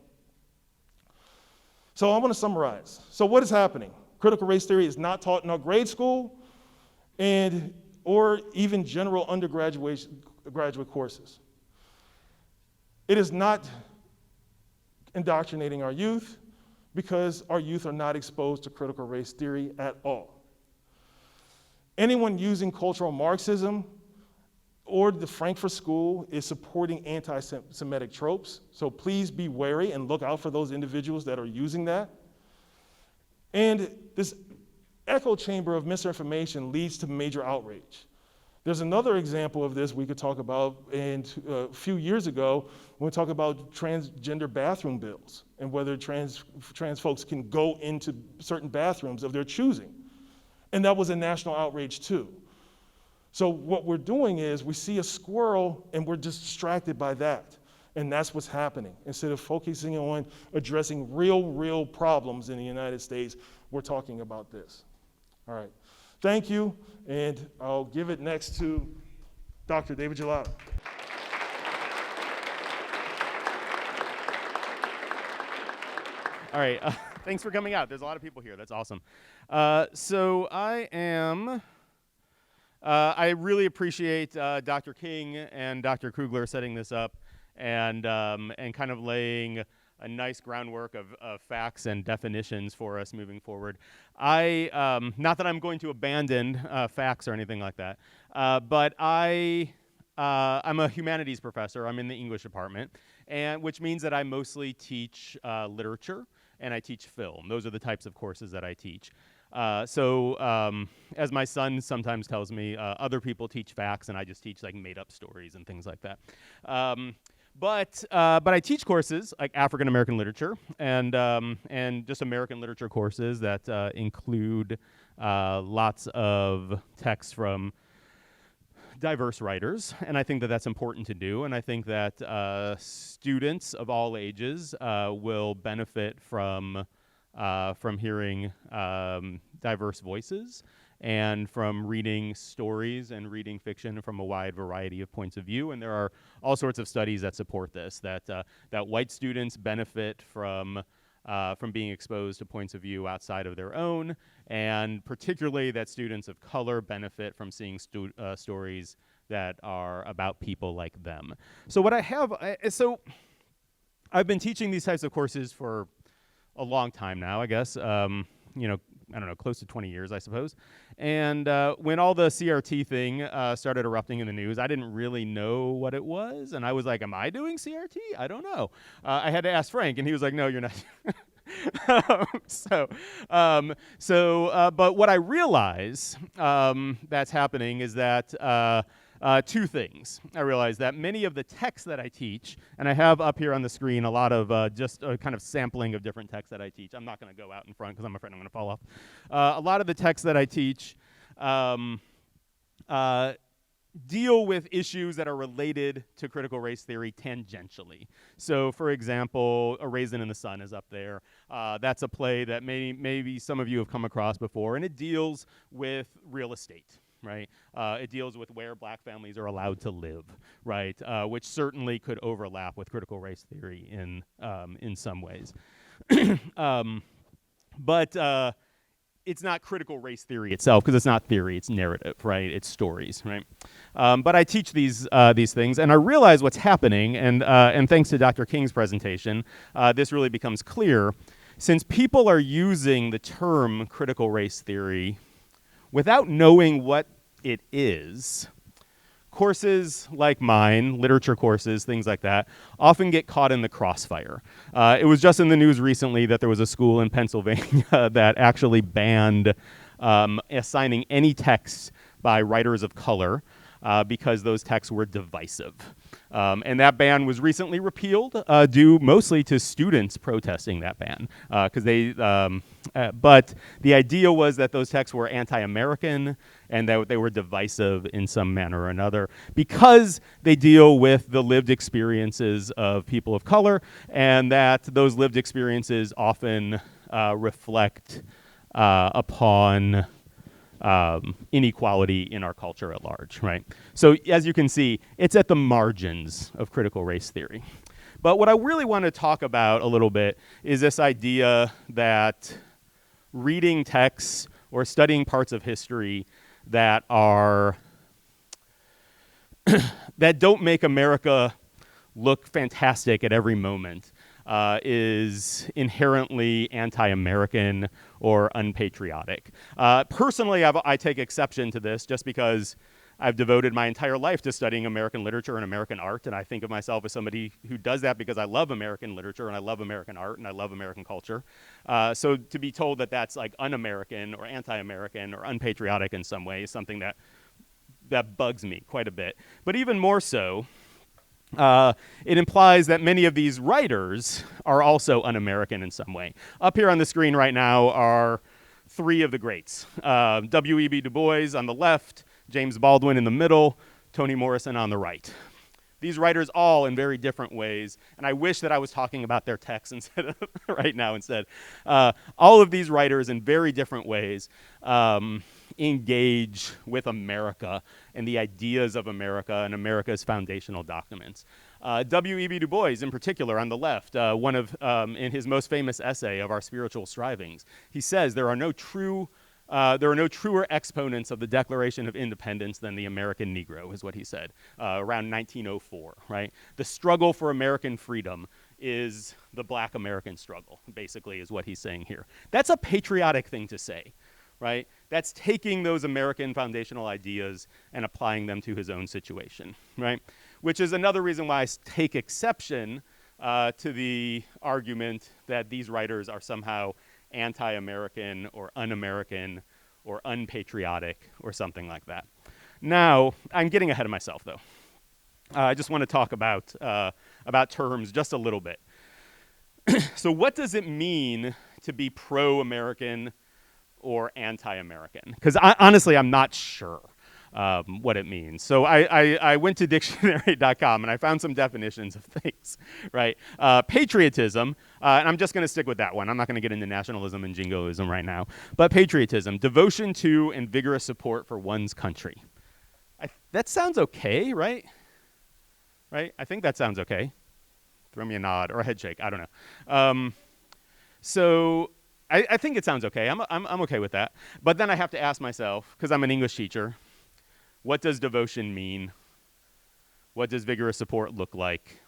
So I want to summarize. So what is happening? Critical race theory is not taught in our grade school or even general undergraduate courses. It is not indoctrinating our youth. because our youth are not exposed to critical race theory at all. Anyone using cultural Marxism or the Frankfurt School is supporting anti-Semitic tropes, so please be wary and look out for those individuals that are using that. And this echo chamber of misinformation leads to major outrage. There's another example of this we could talk about. And a few years ago, when we talk about transgender bathroom bills and whether trans folks can go into certain bathrooms of their choosing. And that was a national outrage too. So what we're doing is we see a squirrel and we're just distracted by that. And that's what's happening. Instead of focusing on addressing real problems in the United States, we're talking about this. All right. Thank you, and I'll give it next to Dr. David Gelato. All right, thanks for coming out. There's a lot of people here. That's awesome. So I really appreciate Dr. King and Dr. Krugler setting this up and kind of laying a nice groundwork of facts and definitions for us moving forward. Not that I'm going to abandon facts or anything like that, but I'm a humanities professor. I'm in the English department, and which means that I mostly teach literature and I teach film. Those are the types of courses that I teach. So as my son sometimes tells me, other people teach facts and I just teach like made-up stories and things like that. But I teach courses like African American literature and just American literature courses that include lots of texts from diverse writers, and I think that that's important to do. And I think that students of all ages will benefit from hearing diverse voices and from reading stories and reading fiction from a wide variety of points of view. And there are all sorts of studies that support this, that white students benefit from being exposed to points of view outside of their own, and particularly that students of color benefit from seeing stories that are about people like them. So what I have, so I've been teaching these types of courses for a long time now, I guess. I don't know, close to 20 years, I suppose. And when all the CRT thing started erupting in the news, I didn't really know what it was. And I was like, am I doing CRT? I don't know. I had to ask Frank, and he was like, no, you're not. But what I realize that's happening is that two things. I realize that many of the texts that I teach, and I have up here on the screen a lot of just a kind of sampling of different texts that I teach. I'm not going to go out in front because I'm afraid I'm going to fall off. A lot of the texts that I teach deal with issues that are related to critical race theory tangentially. So, for example, A Raisin in the Sun is up there. That's a play that maybe some of you have come across before, and it deals with real estate. Right, it deals with where black families are allowed to live, right, which certainly could overlap with critical race theory in some ways, but it's not critical race theory itself because it's not theory; it's narrative, right? It's stories, right? But I teach these things, and I realize what's happening, and thanks to Dr. King's presentation, this really becomes clear. Since people are using the term critical race theory without knowing what it is, courses like mine, literature courses, things like that, often get caught in the crossfire. It was just in the news recently that there was a school in Pennsylvania that actually banned assigning any texts by writers of color because those texts were divisive. And that ban was recently repealed due mostly to students protesting that ban. But the idea was that those texts were anti-American and that they were divisive in some manner or another because they deal with the lived experiences of people of color, and that those lived experiences often reflect upon inequality in our culture at large, right? So as you can see, it's at the margins of critical race theory. But what I really want to talk about a little bit is this idea that reading texts or studying parts of history that are that don't make America look fantastic at every moment is inherently anti-American or unpatriotic. Personally, I take exception to this just because I've devoted my entire life to studying American literature and American art, and I think of myself as somebody who does that because I love American literature and I love American art and I love American culture. So to be told that that's like un-American or anti-American or unpatriotic in some way is something that bugs me quite a bit. But even more so, it implies that many of these writers are also un-American in some way. Up here on the screen right now are three of the greats. W.E.B. Du Bois on the left, James Baldwin in the middle, Toni Morrison on the right. These writers all in very different ways, and I wish that I was talking about their texts instead of right now instead. All of these writers in very different ways engage with America and the ideas of America and America's foundational documents. W.E.B. Du Bois, in particular, on the left, in his most famous essay of Our Spiritual Strivings, he says there are no truer exponents of the Declaration of Independence than the American Negro, is what he said, around 1904, right? The struggle for American freedom is the Black American struggle, basically, is what he's saying here. That's a patriotic thing to say, right? That's taking those American foundational ideas and applying them to his own situation, right? Which is another reason why I take exception to the argument that these writers are somehow anti-American or un-American or unpatriotic or something like that. Now, I'm getting ahead of myself, though. I just want to talk about terms just a little bit. So what does it mean to be pro-American or anti-American? Because honestly, I'm not sure what it means. So I went to dictionary.com and I found some definitions of things, right? Patriotism, and I'm just going to stick with that one. I'm not going to get into nationalism and jingoism right now. But patriotism, devotion to and vigorous support for one's country. That sounds okay, right? Right? I think that sounds okay. Throw me a nod or a head shake. I don't know. So I think it sounds okay. I'm okay with that. But then I have to ask myself, because I'm an English teacher, what does devotion mean? What does vigorous support look like?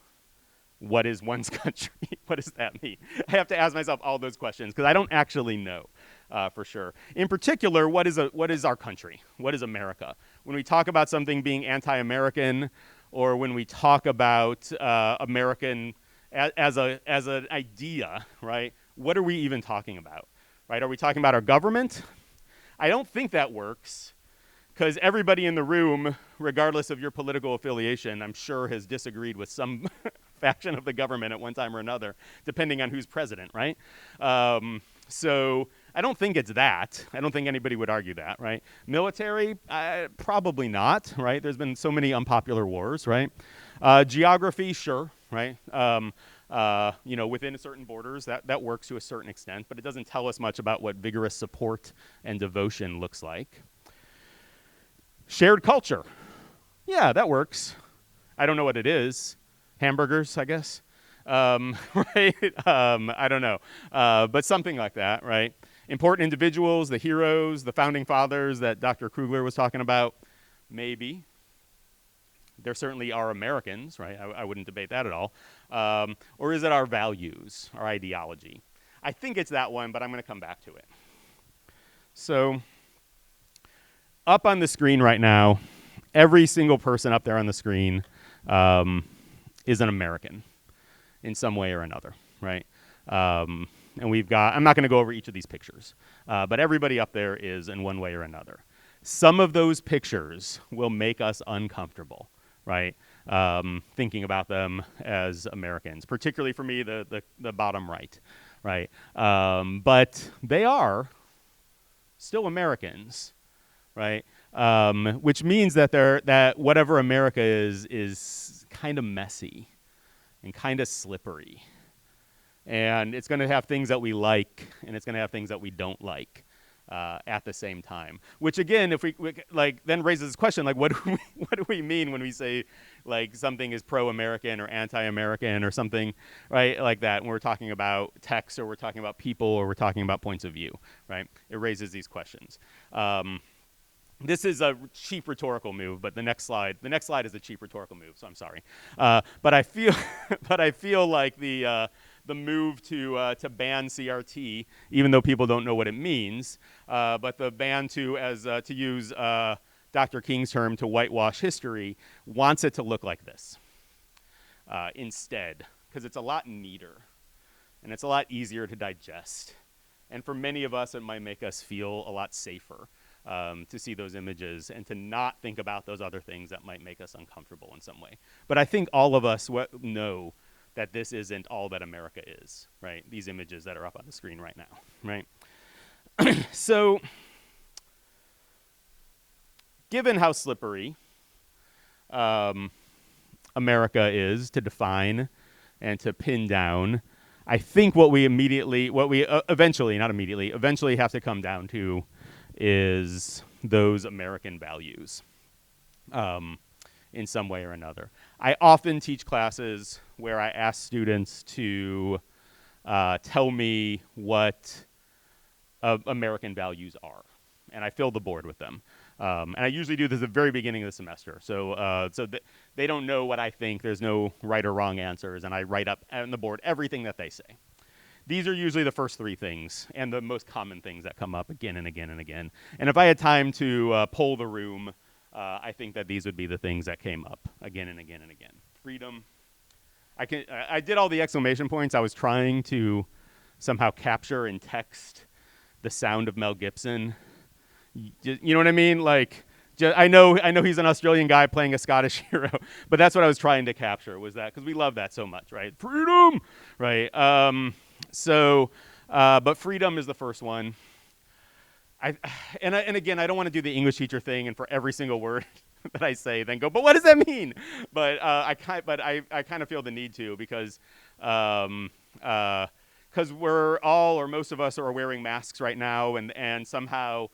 What is one's country? What does that mean? I have to ask myself all those questions because I don't actually know for sure. In particular, what is our country? What is America? When we talk about something being anti-American, or when we talk about American as an idea, right? What are we even talking about, right? Are we talking about our government? I don't think that works. Because everybody in the room, regardless of your political affiliation, I'm sure has disagreed with some faction of the government at one time or another, depending on who's president, right? So I don't think it's that. I don't think anybody would argue that, right? Military, probably not, right? There's been so many unpopular wars, right? Geography, sure, right? Within certain borders, that works to a certain extent, but it doesn't tell us much about what vigorous support and devotion looks like. Shared culture. Yeah, that works. I don't know what it is. Hamburgers, I guess. Right? I don't know. But something like that, right? Important individuals, the heroes, the founding fathers that Dr. Krugler was talking about. Maybe. There certainly are Americans, right? I wouldn't debate that at all. Or is it our values, our ideology? I think it's that one, but I'm going to come back to it. So up on the screen right now, every single person up there on the screen is an American in some way or another, right? And we've got, I'm not going to go over each of these pictures, but everybody up there is in one way or another. Some of those pictures will make us uncomfortable, right? Thinking about them as Americans, particularly for me, the bottom right, right? But they are still Americans, right? Which means that whatever America is kind of messy and kind of slippery. And it's going to have things that we like, and it's going to have things that we don't like at the same time. Which again, if we then raises this question, like, what do we mean when we say like something is pro-American or anti-American or something, right, like that? When we're talking about text, or we're talking about people, or we're talking about points of view, right? It raises these questions. This is a cheap rhetorical move, but the next slide is a cheap rhetorical move. So I'm sorry, but I feel like the the move to ban CRT, even though people don't know what it means, but the ban to use Dr. King's term, to whitewash history, wants it to look like this instead, because it's a lot neater and it's a lot easier to digest. And for many of us, it might make us feel a lot safer to see those images and to not think about those other things that might make us uncomfortable in some way. But I think all of us know that this isn't all that America is, right? These images that are up on the screen right now, right? So, given how slippery America is to define and to pin down, I think what we eventually have to come down to is those American values in some way or another. I often teach classes where I ask students to tell me what American values are, and I fill the board with them. And I usually do this at the very beginning of the semester. So they don't know what I think. There's no right or wrong answers, and I write up on the board everything that they say. These are usually the first three things and the most common things that come up again and again and again. And if I had time to poll the room, I think that these would be the things that came up again and again and again. Freedom. I did all the exclamation points. I was trying to somehow capture in text the sound of Mel Gibson. You know what I mean? Like, I know he's an Australian guy playing a Scottish hero, but that's what I was trying to capture, was that, because we love that so much, right? Freedom, right? But freedom is the first one. And again, I don't want to do the English teacher thing and for every single word that I say then go, but what does that mean? But I kind of feel the need to, because we're all, or most of us, are wearing masks right now, and somehow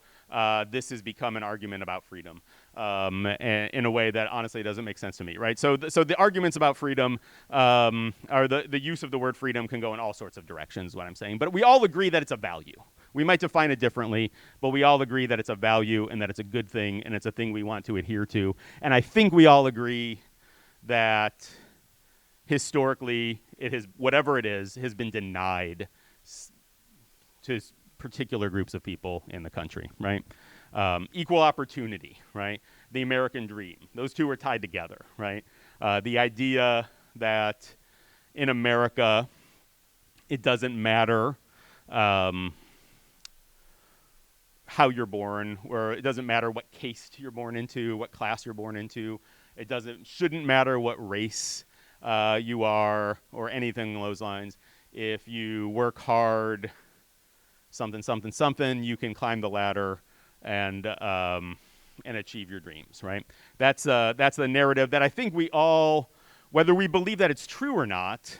this has become an argument about freedom in a way that honestly doesn't make sense to me, right? So the arguments about freedom, or the use of the word freedom, can go in all sorts of directions, is what I'm saying. But we all agree that it's a value. We might define it differently, but we all agree that it's a value and that it's a good thing and it's a thing we want to adhere to. And I think we all agree that historically, whatever it is, has been denied to particular groups of people in the country, right? Equal opportunity, right? The American dream. Those two are tied together, right? The idea that in America, it doesn't matter how you're born, or it doesn't matter what caste you're born into, what class you're born into. Shouldn't matter what race you are, or anything along those lines. If you work hard, something, something, something, you can climb the ladder and achieve your dreams, right? That's the narrative that I think we all, whether we believe that it's true or not,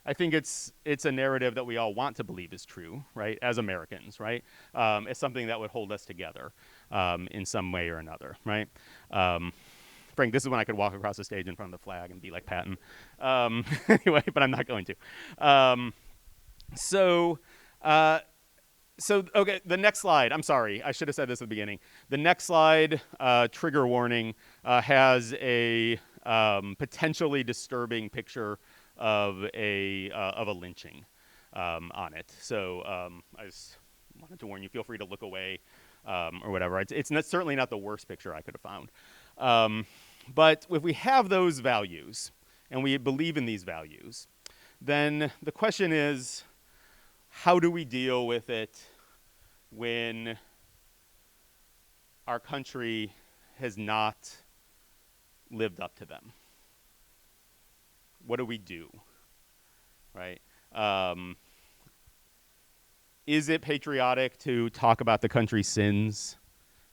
I think it's a narrative that we all want to believe is true, right, as Americans, right? It's something that would hold us together in some way or another, right? Frank, this is when I could walk across the stage in front of the flag and be like Patton. Anyway, but I'm not going to. Okay, the next slide. I'm sorry, I should have said this at the beginning. The next slide, trigger warning, has a potentially disturbing picture of a lynching on it. So I just wanted to warn you. Feel free to look away or whatever. It's certainly not the worst picture I could have found. But if we have those values and we believe in these values, then the question is, how do we deal with it when our country has not lived up to them? What do we do, right? Is it patriotic to talk about the country's sins,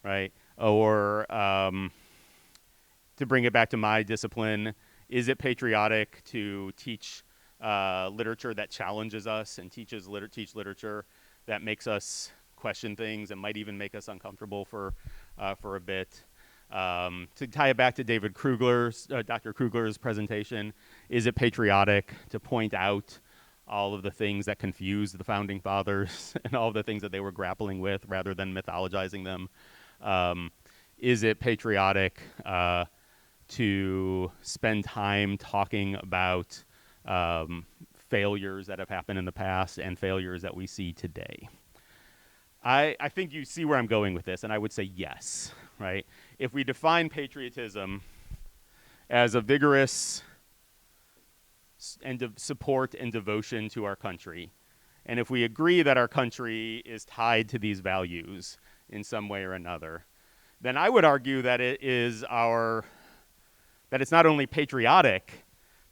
right? Or to bring it back to my discipline, is it patriotic to teach literature that challenges us and teach literature that makes us question things and might even make us uncomfortable for a bit? To tie it back to Dr. Krugler's presentation, is it patriotic to point out all of the things that confused the founding fathers and all of the things that they were grappling with rather than mythologizing them? Is it patriotic to spend time talking about failures that have happened in the past and failures that we see today. I think you see where I'm going with this, and I would say yes, right? If we define patriotism as a vigorous support and devotion to our country, and if we agree that our country is tied to these values in some way or another, then I would argue that it's not only patriotic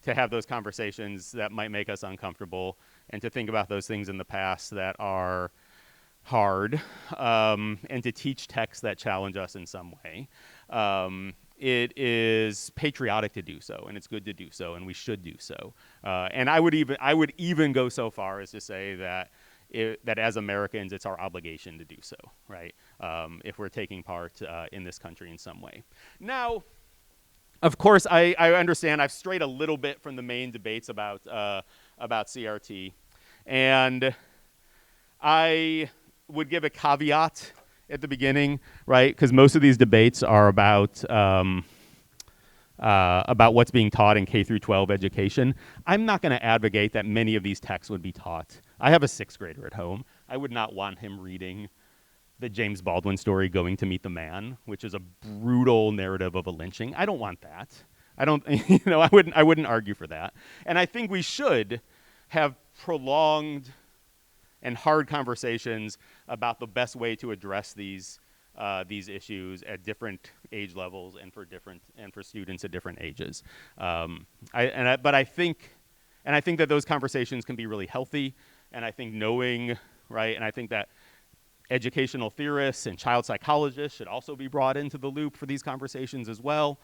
to have those conversations that might make us uncomfortable and to think about those things in the past that are hard, and to teach texts that challenge us in some way. It is patriotic to do so, and it's good to do so, and we should do so. And I would even go so far as to say that that as Americans, it's our obligation to do so, right? If we're taking part in this country in some way. Now, of course, I understand I've strayed a little bit from the main debates about CRT, and I would give a caveat at the beginning, right? Because most of these debates are about what's being taught in K through 12 education. I'm not going to advocate that many of these texts would be taught. I have a 6th grader at home. I would not want him reading the James Baldwin story, Going to Meet the Man, which is a brutal narrative of a lynching. I don't want that. I don't, I wouldn't argue for that. And I think we should have prolonged and hard conversations about the best way to address these issues at different age levels and for students at different ages. But I think that those conversations can be really healthy. And I think knowing, right, and I think that educational theorists and child psychologists should also be brought into the loop for these conversations as well.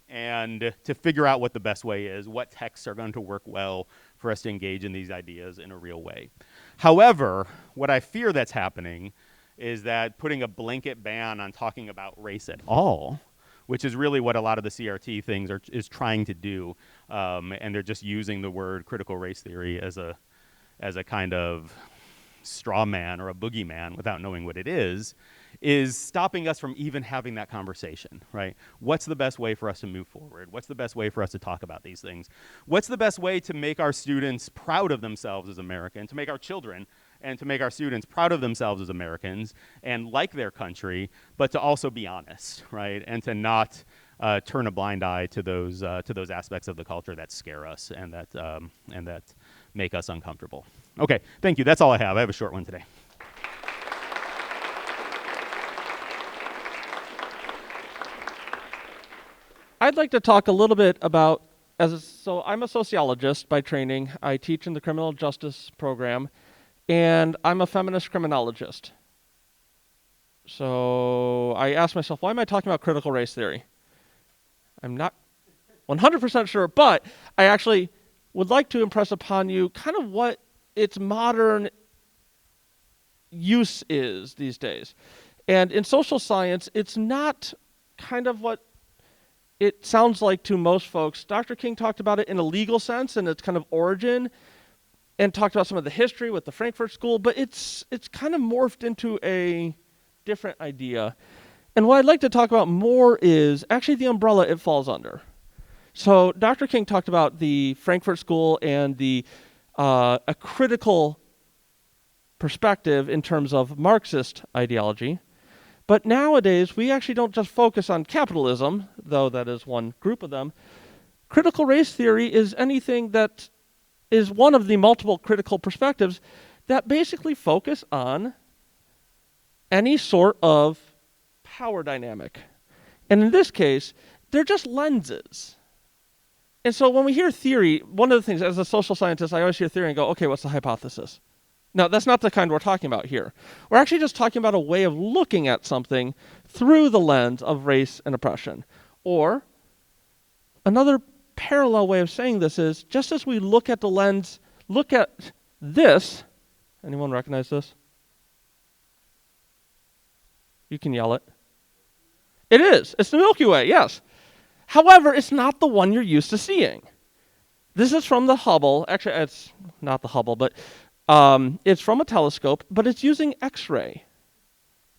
And to figure out what the best way is, what texts are going to work well for us to engage in these ideas in a real way. However, what I fear that's happening is that putting a blanket ban on talking about race at all, which is really what a lot of the CRT things is trying to do, and they're just using the word critical race theory as a kind of straw man or a boogeyman without knowing what it is stopping us from even having that conversation, right? What's the best way for us to move forward? What's the best way for us to talk about these things? What's the best way to make our students proud of themselves as Americans, to make our children and to make our students proud of themselves as Americans and like their country, but to also be honest, right? And to not turn a blind eye to those aspects of the culture that scare us and that make us uncomfortable. Okay, thank you. That's all I have. I have a short one today. I'd like to talk a little bit about, so I'm a sociologist by training. I teach in the criminal justice program, and I'm a feminist criminologist. So I asked myself, why am I talking about critical race theory? I'm not 100% sure, but I actually would like to impress upon you kind of what its modern use is these days. And in social science, it's not kind of what it sounds like to most folks. Dr. King talked about it in a legal sense and its kind of origin, and talked about some of the history with the Frankfurt School, but it's kind of morphed into a different idea. And what I'd like to talk about more is actually the umbrella it falls under. So Dr. King talked about the Frankfurt School and a critical perspective in terms of Marxist ideology. But nowadays, we actually don't just focus on capitalism, though that is one group of them. Critical race theory is anything that is one of the multiple critical perspectives that basically focus on any sort of power dynamic. And in this case, they're just lenses. And so when we hear theory, one of the things, as a social scientist, I always hear theory and go, okay, what's the hypothesis? No, that's not the kind we're talking about here. We're actually just talking about a way of looking at something through the lens of race and oppression. Or another parallel way of saying this is, just as we look at the lens, look at this. Anyone recognize this? You can yell it. It is. It's the Milky Way, yes. However, it's not the one you're used to seeing. This is from the Hubble. Actually, it's not the Hubble, but it's from a telescope, but it's using X-ray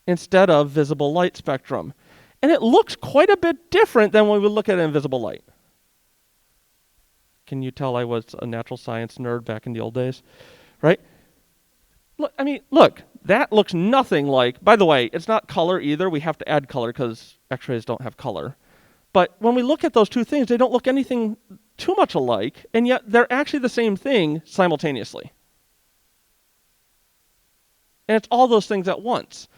instead of visible light spectrum. And it looks quite a bit different than when we look at invisible light. Can you tell I was a natural science nerd back in the old days? Right? Look, that looks nothing like, by the way, it's not color either. We have to add color because x-rays don't have color. But when we look at those two things, they don't look anything too much alike, and yet they're actually the same thing simultaneously. And it's all those things at once.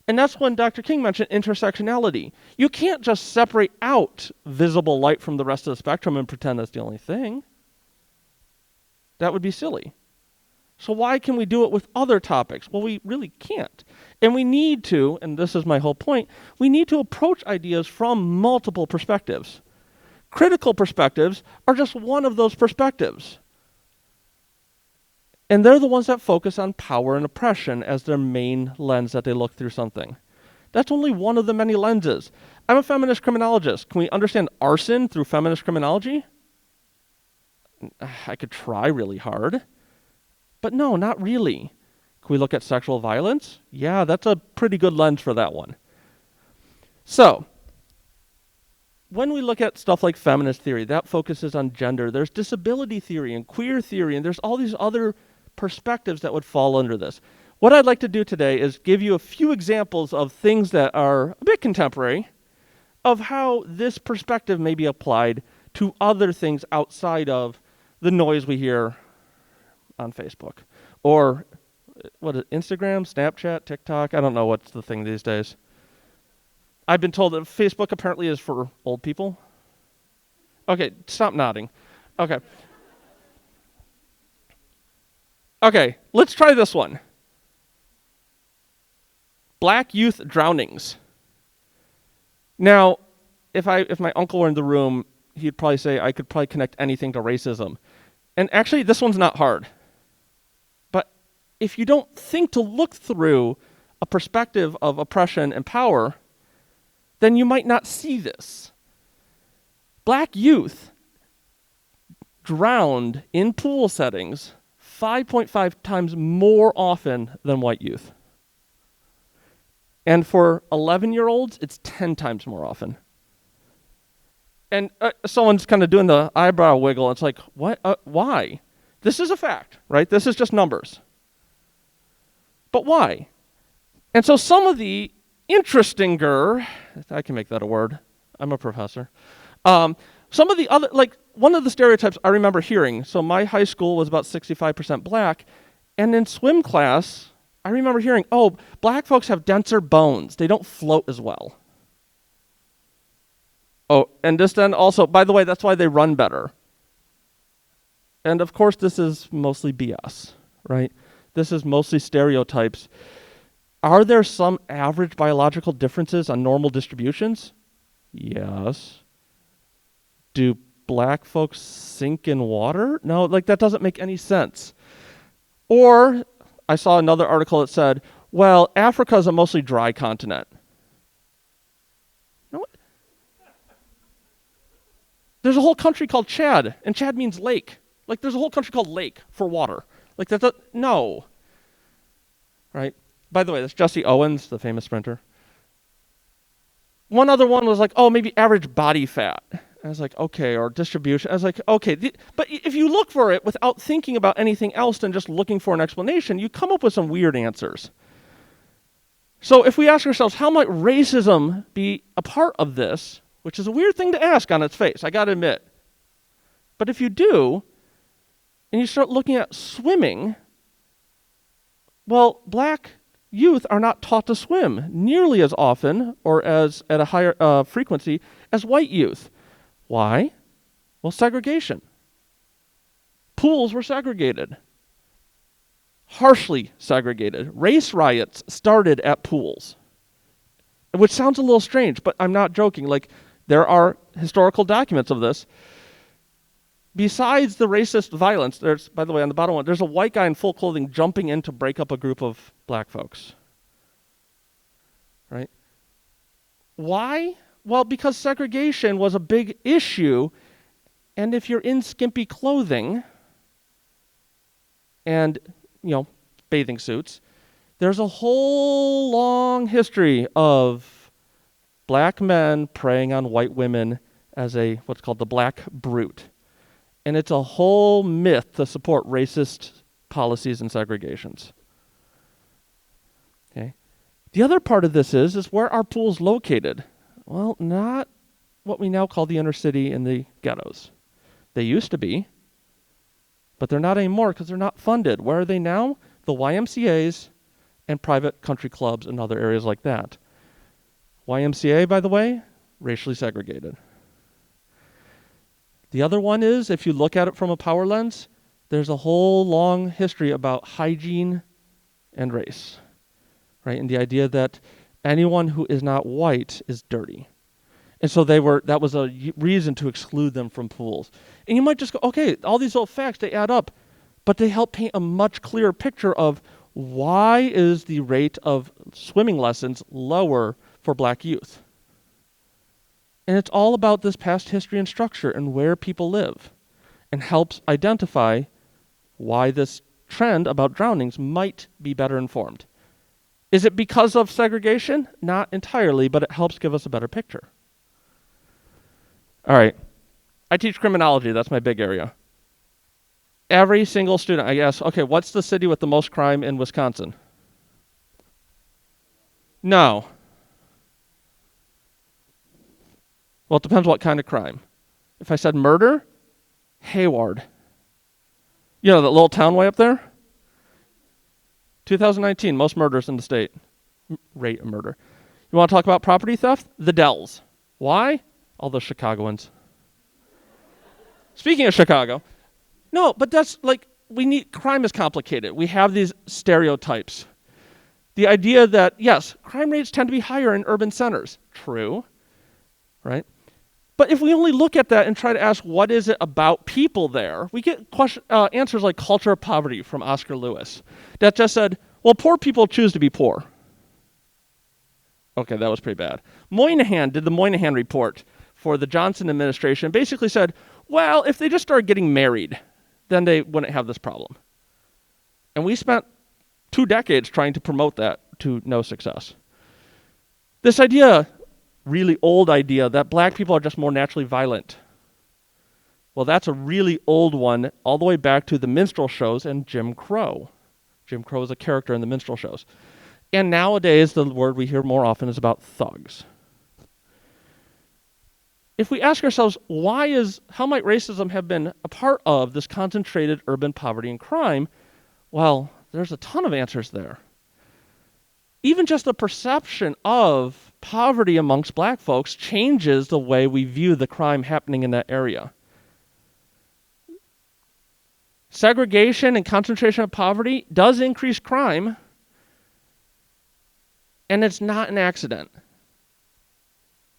And that's when Dr. King mentioned intersectionality. You can't just separate out visible light from the rest of the spectrum and pretend that's the only thing. That would be silly. So why can we do it with other topics? Well, we really can't. And we need to, and this is my whole point, we need to approach ideas from multiple perspectives. Critical perspectives are just one of those perspectives. And they're the ones that focus on power and oppression as their main lens that they look through something. That's only one of the many lenses. I'm a feminist criminologist. Can we understand arson through feminist criminology? I could try really hard. But no, not really. Can we look at sexual violence? Yeah, that's a pretty good lens for that one. So, when we look at stuff like feminist theory, that focuses on gender. There's disability theory and queer theory, and there's all these other perspectives that would fall under this. What I'd like to do today is give you a few examples of things that are a bit contemporary, of how this perspective may be applied to other things outside of the noise we hear on Facebook. Or, what is it, Instagram, Snapchat, TikTok? I don't know what's the thing these days. I've been told that Facebook apparently is for old people. Okay, stop nodding. Okay. Okay, let's try this one. Black youth drownings. Now, if my uncle were in the room, he'd probably say I could probably connect anything to racism. And actually, this one's not hard. But if you don't think to look through a perspective of oppression and power, then you might not see this. Black youth drowned in pool settings 5.5 times more often than white youth. And for 11-year-olds, it's 10 times more often. And someone's kind of doing the eyebrow wiggle. It's like, what? Why? This is a fact, right? This is just numbers. But why? And so some of the interestinger, I can make that a word. I'm a professor. Some of the other, like one of the stereotypes I remember hearing, so my high school was about 65% black, and in swim class, I remember hearing, oh, black folks have denser bones. They don't float as well. Oh, and this then also, by the way, that's why they run better. And of course, this is mostly BS, right? This is mostly stereotypes. Are there some average biological differences on normal distributions? Yes. Do black folks sink in water? No, like that doesn't make any sense. Or I saw another article that said, well, Africa is a mostly dry continent. No, there's a whole country called Chad, and Chad means lake. Like there's a whole country called Lake for water. Like that's no. Right? By the way, that's Jesse Owens, the famous sprinter. One other one was like, oh, maybe average body fat. I was like, okay, or distribution. I was like, okay. But if you look for it without thinking about anything else than just looking for an explanation, you come up with some weird answers. So if we ask ourselves, how might racism be a part of this, which is a weird thing to ask on its face, I got to admit. But if you do, and you start looking at swimming, well, black youth are not taught to swim nearly as often or as at a higher frequency as white youth. Why? Well, segregation. Pools were segregated. Harshly segregated. Race riots started at pools. Which sounds a little strange, but I'm not joking. Like, there are historical documents of this. Besides the racist violence, there's, by the way, on the bottom one, there's a white guy in full clothing jumping in to break up a group of black folks. Right? Why? Well, because segregation was a big issue, and if you're in skimpy clothing and, bathing suits, there's a whole long history of black men preying on white women as what's called the black brute. And it's a whole myth to support racist policies and segregations. Okay. The other part of this is where are pools located? Well, not what we now call the inner city and the ghettos. They used to be, but they're not anymore because they're not funded. Where are they now? The YMCAs and private country clubs and other areas like that. YMCA, by the way, racially segregated. The other one is, if you look at it from a power lens, there's a whole long history about hygiene and race, right? And the idea that anyone who is not white is dirty. And so that was a reason to exclude them from pools. And you might just go, okay, all these little facts, they add up, but they help paint a much clearer picture of why is the rate of swimming lessons lower for black youth. And it's all about this past history and structure and where people live, and helps identify why this trend about drownings might be better informed. Is it because of segregation? Not entirely, but it helps give us a better picture. All right. I teach criminology. That's my big area. Every single student, I ask, okay, what's the city with the most crime in Wisconsin? No. Well, it depends what kind of crime. If I said murder, Hayward. You know that little town way up there? 2019, most murders in the state. Rate of murder. You want to talk about property theft? The Dells. Why? All those Chicagoans. Speaking of Chicago, no, but that's like, crime is complicated. We have these stereotypes. The idea that, yes, crime rates tend to be higher in urban centers. True, right? But if we only look at that and try to ask what is it about people there, we get answers like culture of poverty from Oscar Lewis that just said, well, poor people choose to be poor. Okay, that was pretty bad. Moynihan did the Moynihan report for the Johnson administration, basically said, well, if they just started getting married, then they wouldn't have this problem. And we spent 2 decades trying to promote that to no success. This idea, really old idea, that black people are just more naturally violent. Well, that's a really old one, all the way back to the minstrel shows and Jim Crow. Jim Crow is a character in the minstrel shows. And nowadays, the word we hear more often is about thugs. If we ask ourselves, how might racism have been a part of this concentrated urban poverty and crime? Well, there's a ton of answers there. Even just the perception of poverty amongst black folks changes the way we view the crime happening in that area. Segregation and concentration of poverty does increase crime, and it's not an accident.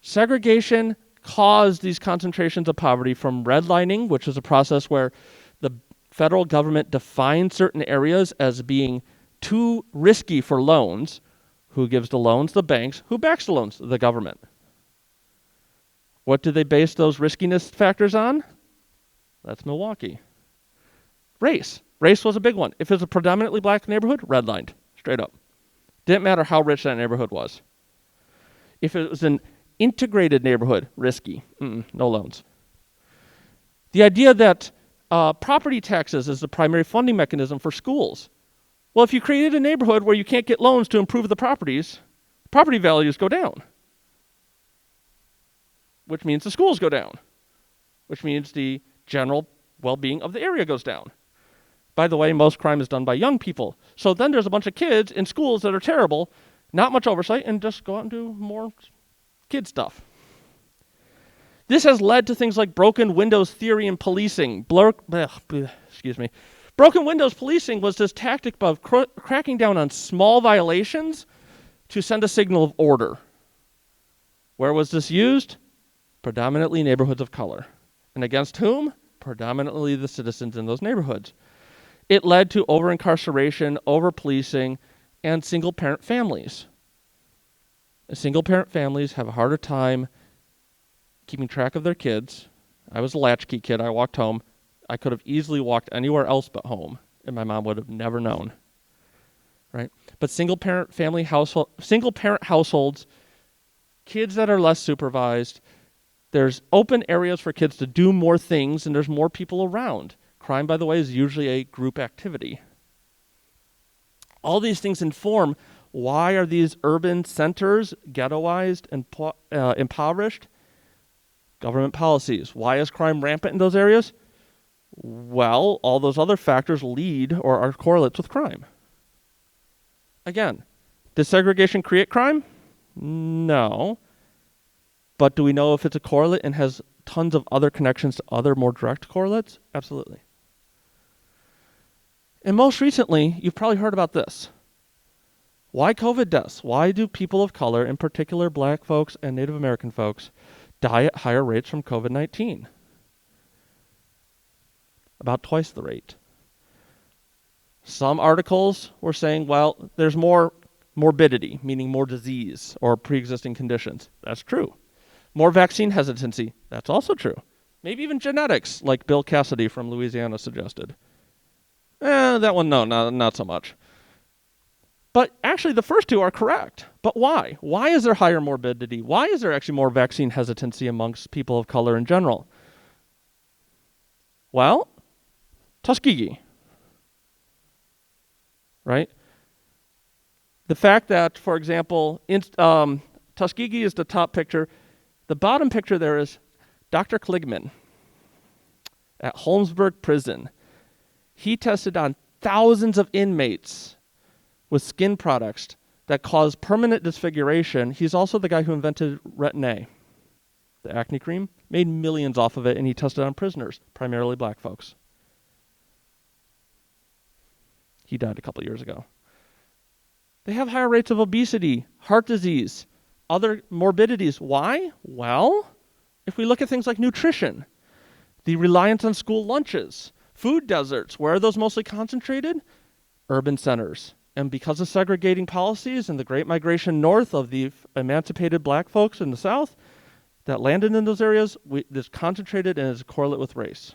Segregation caused these concentrations of poverty from redlining, which is a process where the federal government defined certain areas as being too risky for loans. Who gives the loans? The banks. Who backs the loans? The government. What do they base those riskiness factors on? That's Milwaukee. Race. Race was a big one. If it was a predominantly black neighborhood, redlined, straight up. Didn't matter how rich that neighborhood was. If it was an integrated neighborhood, risky, no loans. The idea that property taxes is the primary funding mechanism for schools. Well, if you created a neighborhood where you can't get loans to improve the properties, property values go down, which means the schools go down, which means the general well-being of the area goes down. By the way, most crime is done by young people. So then there's a bunch of kids in schools that are terrible, not much oversight, and just go out and do more kid stuff. This has led to things like broken windows theory in policing. Broken windows policing was this tactic of cracking down on small violations to send a signal of order. Where was this used? Predominantly neighborhoods of color. And against whom? Predominantly the citizens in those neighborhoods. It led to over-incarceration, over-policing, and single-parent families. Single-parent families have a harder time keeping track of their kids. I was a latchkey kid. I walked home. I could have easily walked anywhere else but home, and my mom would have never known. Right? But single-parent households, kids that are less supervised, There's open areas for kids to do more things, and there's more people around. Crime, by the way, is usually a group activity. All these things inform why are these urban centers ghettoized and impoverished? Government policies. Why is crime rampant in those areas? Well, all those other factors lead or are correlates with crime. Again, does segregation create crime? No. But do we know if it's a correlate and has tons of other connections to other more direct correlates? Absolutely. And most recently, you've probably heard about this. Why COVID deaths? Why do people of color, in particular black folks and Native American folks, die at higher rates from COVID-19? About twice the rate. Some articles were saying, well, there's more morbidity, meaning more disease or pre-existing conditions. That's true. More vaccine hesitancy. That's also true. Maybe even genetics, like Bill Cassidy from Louisiana suggested. That one, no, not so much. But actually, the first two are correct. But why? Why is there higher morbidity? Why is there actually more vaccine hesitancy amongst people of color in general? Well, Tuskegee, right? The fact that, for example, Tuskegee is the top picture. The bottom picture there is Dr. Kligman at Holmesburg Prison. He tested on thousands of inmates with skin products that cause permanent disfiguration. He's also the guy who invented Retin-A, the acne cream, made millions off of it, and he tested on prisoners, primarily black folks. He died a couple years ago. They have higher rates of obesity, heart disease, other morbidities. Why? Well, if we look at things like nutrition, the reliance on school lunches, food deserts, where are those mostly concentrated? Urban centers. And because of segregating policies and the great migration north of the emancipated black folks in the South that landed in those areas, this concentrated and is a correlate with race.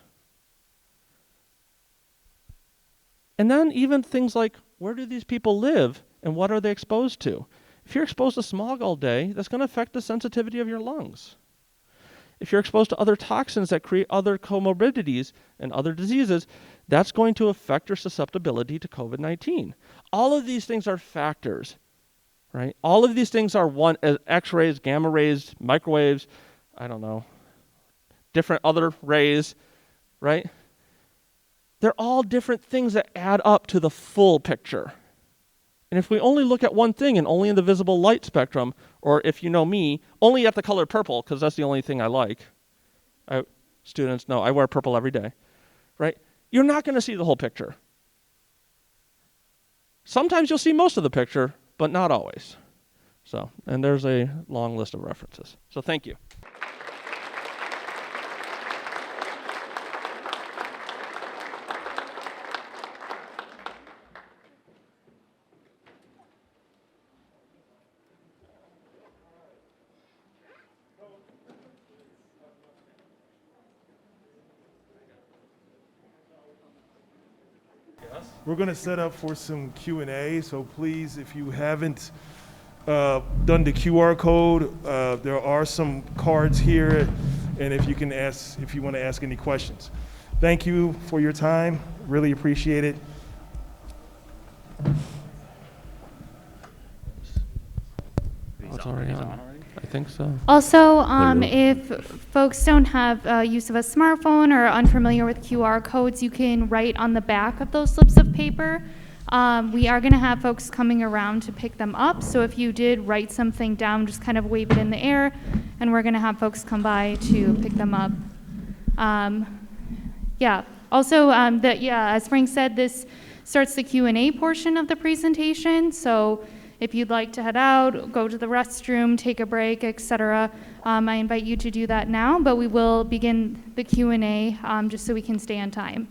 And then even things like, where do these people live and what are they exposed to? If you're exposed to smog all day, that's going to affect the sensitivity of your lungs. If you're exposed to other toxins that create other comorbidities and other diseases, that's going to affect your susceptibility to COVID-19. All of these things are factors, right? All of these things are X-rays, gamma rays, microwaves, I don't know, different other rays, right? They're all different things that add up to the full picture. And if we only look at one thing and only in the visible light spectrum, or if you know me, only at the color purple, because that's the only thing I like. Students know I wear purple every day, right? You're not going to see the whole picture. Sometimes you'll see most of the picture, but not always. So, and there's a long list of references. So thank you. We're going to set up for some Q&A, so please, if you haven't done the QR code, there are some cards here, and if you want to ask any questions. Thank you for your time. Really appreciate it. Oh, it's already on. I think so. Also, if folks don't have use of a smartphone or are unfamiliar with QR codes, you can write on the back of those slips of paper. We are going to have folks coming around to pick them up, so if you did write something down, just kind of wave it in the air, and we're going to have folks come by to pick them up. Also, as Frank said, this starts the Q&A portion of the presentation, so if you'd like to head out, go to the restroom, take a break, etc., I invite you to do that now, but we will begin the Q&A just so we can stay on time.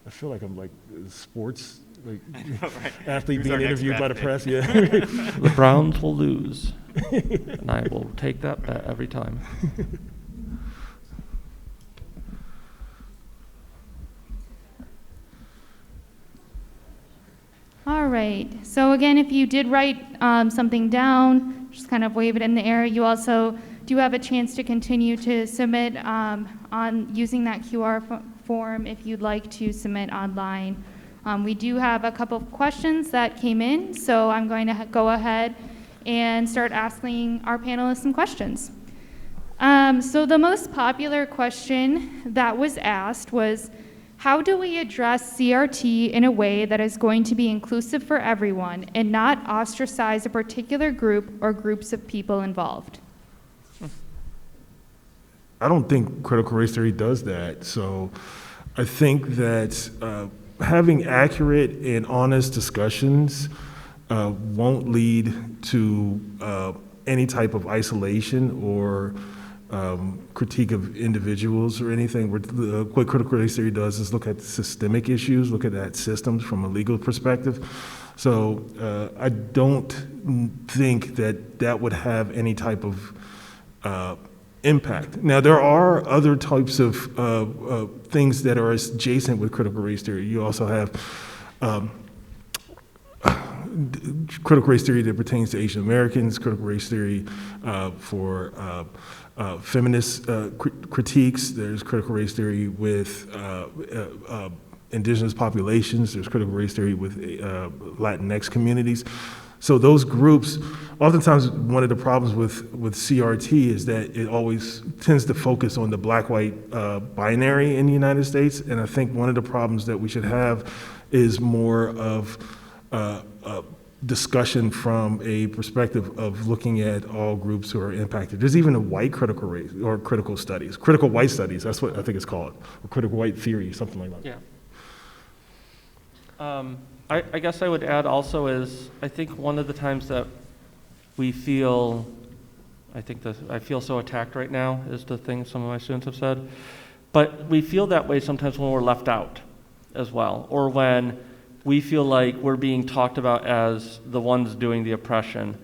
I feel like I'm like sports, like know, right? athlete Who's our being next interviewed by the draft press. Yeah. The Browns will lose, and I will take that bet every time. right. So again, if you did write something down, just kind of wave it in the air. You also do have a chance to continue to submit on using that QR form if you'd like to submit online. We do have a couple of questions that came in, so I'm going to go ahead and start asking our panelists some questions. So the most popular question that was asked was, how do we address CRT in a way that is going to be inclusive for everyone and not ostracize a particular group or groups of people involved? I don't think critical race theory does that. So I think that having accurate and honest discussions won't lead to any type of isolation or critique of individuals or anything. What critical race theory does is look at systemic issues, look at systems from a legal perspective. So I don't think that would have any type of impact. Now, there are other types of things that are adjacent with critical race theory. You also have critical race theory that pertains to Asian Americans, critical race theory for feminist critiques. There's critical race theory with indigenous populations. There's critical race theory with Latinx communities. So those groups, oftentimes one of the problems with CRT is that it always tends to focus on the black-white binary in the United States. And I think one of the problems that we should have is more of discussion from a perspective of looking at all groups who are impacted. There's even a white critical race or critical studies, critical white studies, that's what I think it's called, or critical white theory, something like that. Yeah. I guess I would add also is, I think one of the times that we feel, I feel so attacked right now is the thing some of my students have said, but we feel that way sometimes when we're left out as well, or when we feel like we're being talked about as the ones doing the oppression.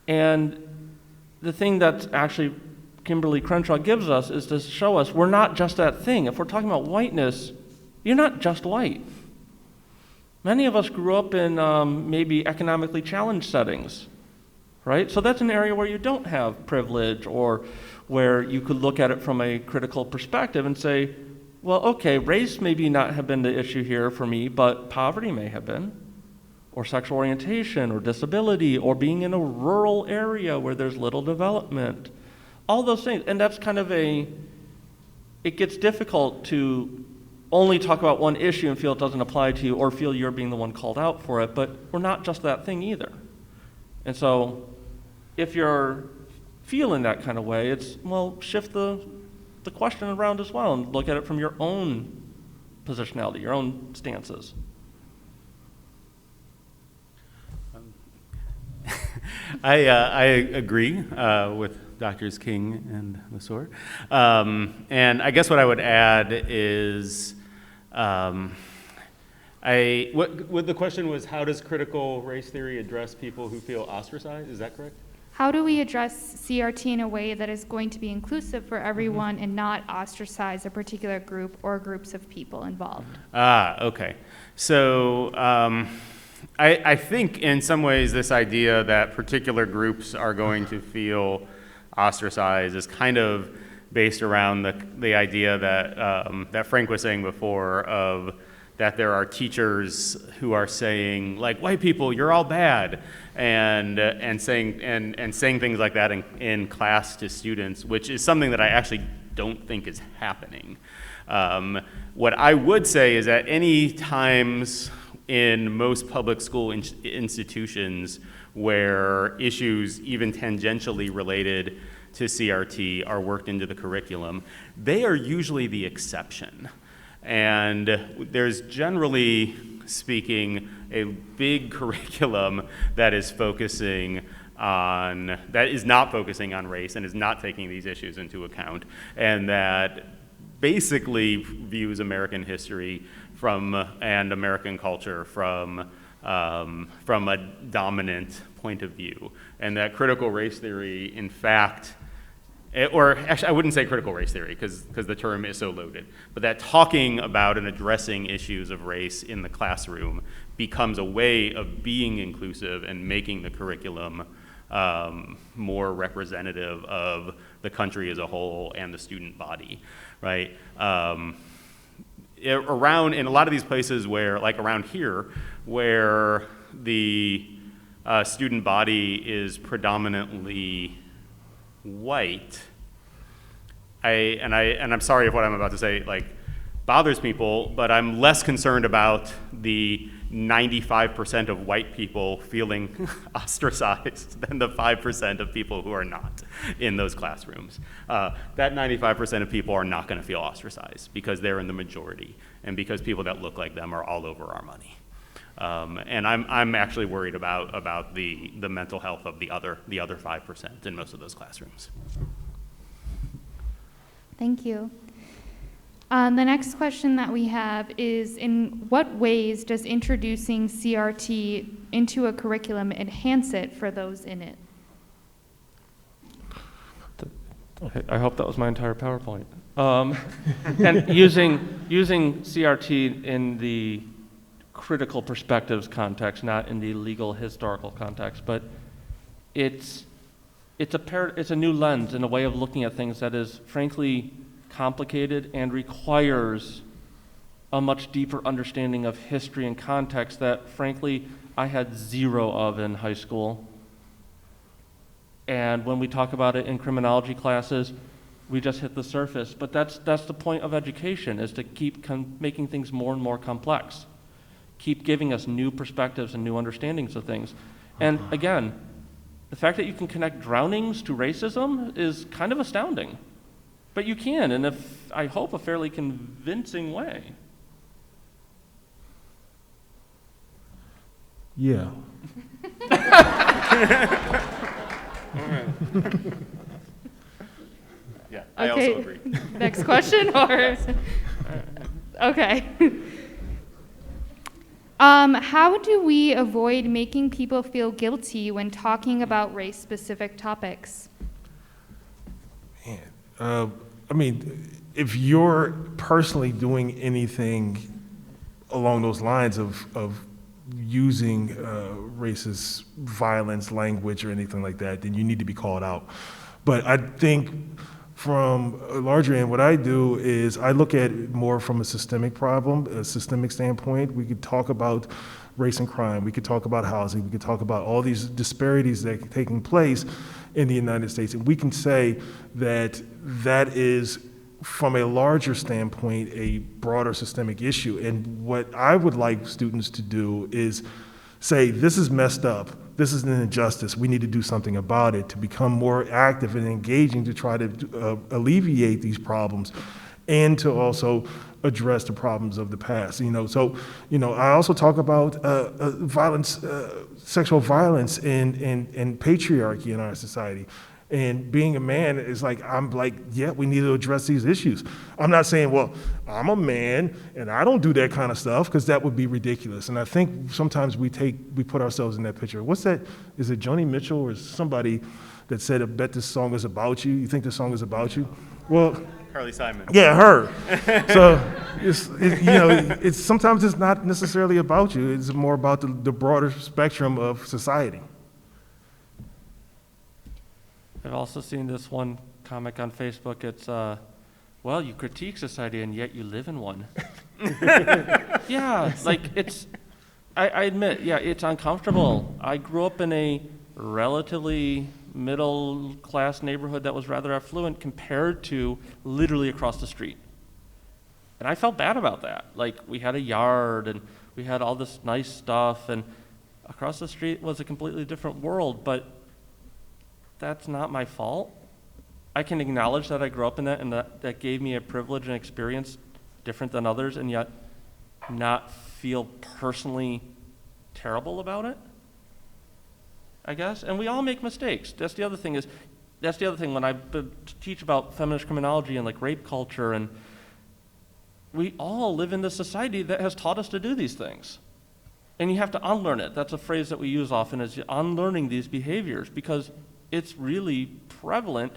And the thing that actually Kimberly Crenshaw gives us is to show us we're not just that thing. If we're talking about whiteness, you're not just white. Many of us grew up in maybe economically challenged settings, right? So that's an area where you don't have privilege, or where you could look at it from a critical perspective and say, well, okay, race maybe not have been the issue here for me, but poverty may have been, or sexual orientation, or disability, or being in a rural area where there's little development. All those things, and that's kind of it gets difficult to only talk about one issue and feel it doesn't apply to you, or feel you're being the one called out for it, but we're not just that thing either. And so if you're feeling that kind of way, it's, well, shift the question around as well and look at it from your own positionality, your own stances. I agree with Drs. King and Masor. And I guess what I would add is, what the question was, how does critical race theory address people who feel ostracized? Is that correct? How do we address CRT in a way that is going to be inclusive for everyone and not ostracize a particular group or groups of people involved? Okay. So I think in some ways this idea that particular groups are going to feel ostracized is kind of based around the idea that Frank was saying before, of that there are teachers who are saying, like, white people, you're all bad, and saying things like that in class to students, which is something that I actually don't think is happening. What I would say is that any times in most public school institutions where issues even tangentially related to CRT are worked into the curriculum, they are usually the exception. And there's, generally speaking, a big curriculum that is not focusing on race and is not taking these issues into account, and that basically views American history and American culture from a dominant point of view, and that critical race theory, in fact, or actually I wouldn't say critical race theory because the term is so loaded, but that talking about and addressing issues of race in the classroom becomes a way of being inclusive and making the curriculum more representative of the country as a whole and the student body, right? Around in a lot of these places where, like around here, where the student body is predominantly white, I'm sorry if what I'm about to say like bothers people, but I'm less concerned about the 95% of white people feeling ostracized than the 5% of people who are not in those classrooms. That 95% of people are not going to feel ostracized because they're in the majority and because people that look like them are all over our money. And I'm actually worried about the mental health of the other 5% in most of those classrooms. Thank you. The next question that we have is, in what ways does introducing CRT into a curriculum enhance it for those in it? I hope that was my entire PowerPoint. And using CRT in the critical perspectives context, not in the legal historical context, but it's a new lens and a way of looking at things that is frankly complicated and requires a much deeper understanding of history and context that frankly I had zero of in high school. And when we talk about it in criminology classes, we just hit the surface. But that's the point of education, is to keep making things more and more complex. Keep giving us new perspectives and new understandings of things. And again, the fact that you can connect drownings to racism is kind of astounding. But you can, and I hope a fairly convincing way. Yeah. Yeah, I also agree. Next question, or? Okay. How do we avoid making people feel guilty when talking about race-specific topics? Man, I mean, if you're personally doing anything along those lines of using racist violence, language, or anything like that, then you need to be called out. But I think from a larger end, what I do is I look at it more from a systemic problem, a systemic standpoint. We could talk about race and crime. We could talk about housing. We could talk about all these disparities that are taking place in the United States. And we can say that that is, from a larger standpoint, a broader systemic issue. And what I would like students to do is say, this is messed up. This is an injustice. We need to do something about it, to become more active and engaging to try to alleviate these problems and to also address the problems of the past. So I also talk about violence, sexual violence and patriarchy in our society. And being a man is I'm like, yeah, we need to address these issues. I'm not saying, well, I'm a man and I don't do that kind of stuff, because that would be ridiculous. And I think sometimes we put ourselves in that picture. What's that? Is it Joni Mitchell or somebody that said, I bet this song is about you? You think this song is about you? Well, Carly Simon. Yeah, her. So it's sometimes it's not necessarily about you. It's more about the broader spectrum of society. I've also seen this one comic on Facebook. It's, well, you critique society and yet you live in one. Yeah, I admit, yeah, it's uncomfortable. I grew up in a relatively middle-class neighborhood that was rather affluent compared to literally across the street. And I felt bad about that. We had a yard and we had all this nice stuff, and across the street was a completely different world, but that's not my fault. I can acknowledge that I grew up in that and that gave me a privilege and experience different than others, and yet not feel personally terrible about it, I guess. And we all make mistakes. That's the other thing when I teach about feminist criminology and rape culture, and we all live in this society that has taught us to do these things. And you have to unlearn it. That's a phrase that we use often, is unlearning these behaviors, because it's really prevalent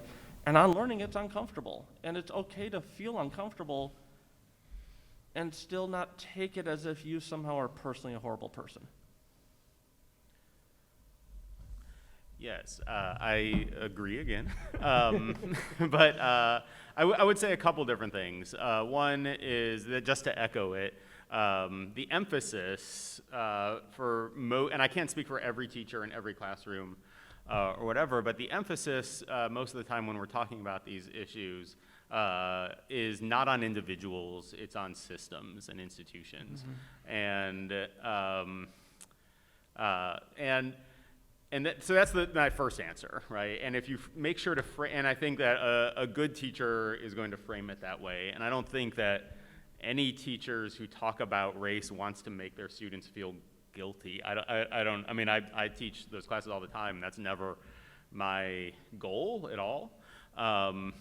And on learning, it's uncomfortable. And it's okay to feel uncomfortable and still not take it as if you somehow are personally a horrible person. Yes, I agree again. But I would say a couple different things. One is that, just to echo it, the emphasis and I can't speak for every teacher in every classroom or whatever, but the emphasis most of the time when we're talking about these issues is not on individuals, it's on systems and institutions. Mm-hmm. So that's my first answer, right? And if you make sure to and I think that a good teacher is going to frame it that way. And I don't think that any teachers who talk about race wants to make their students feel guilty. I teach those classes all the time. That's never my goal at all. And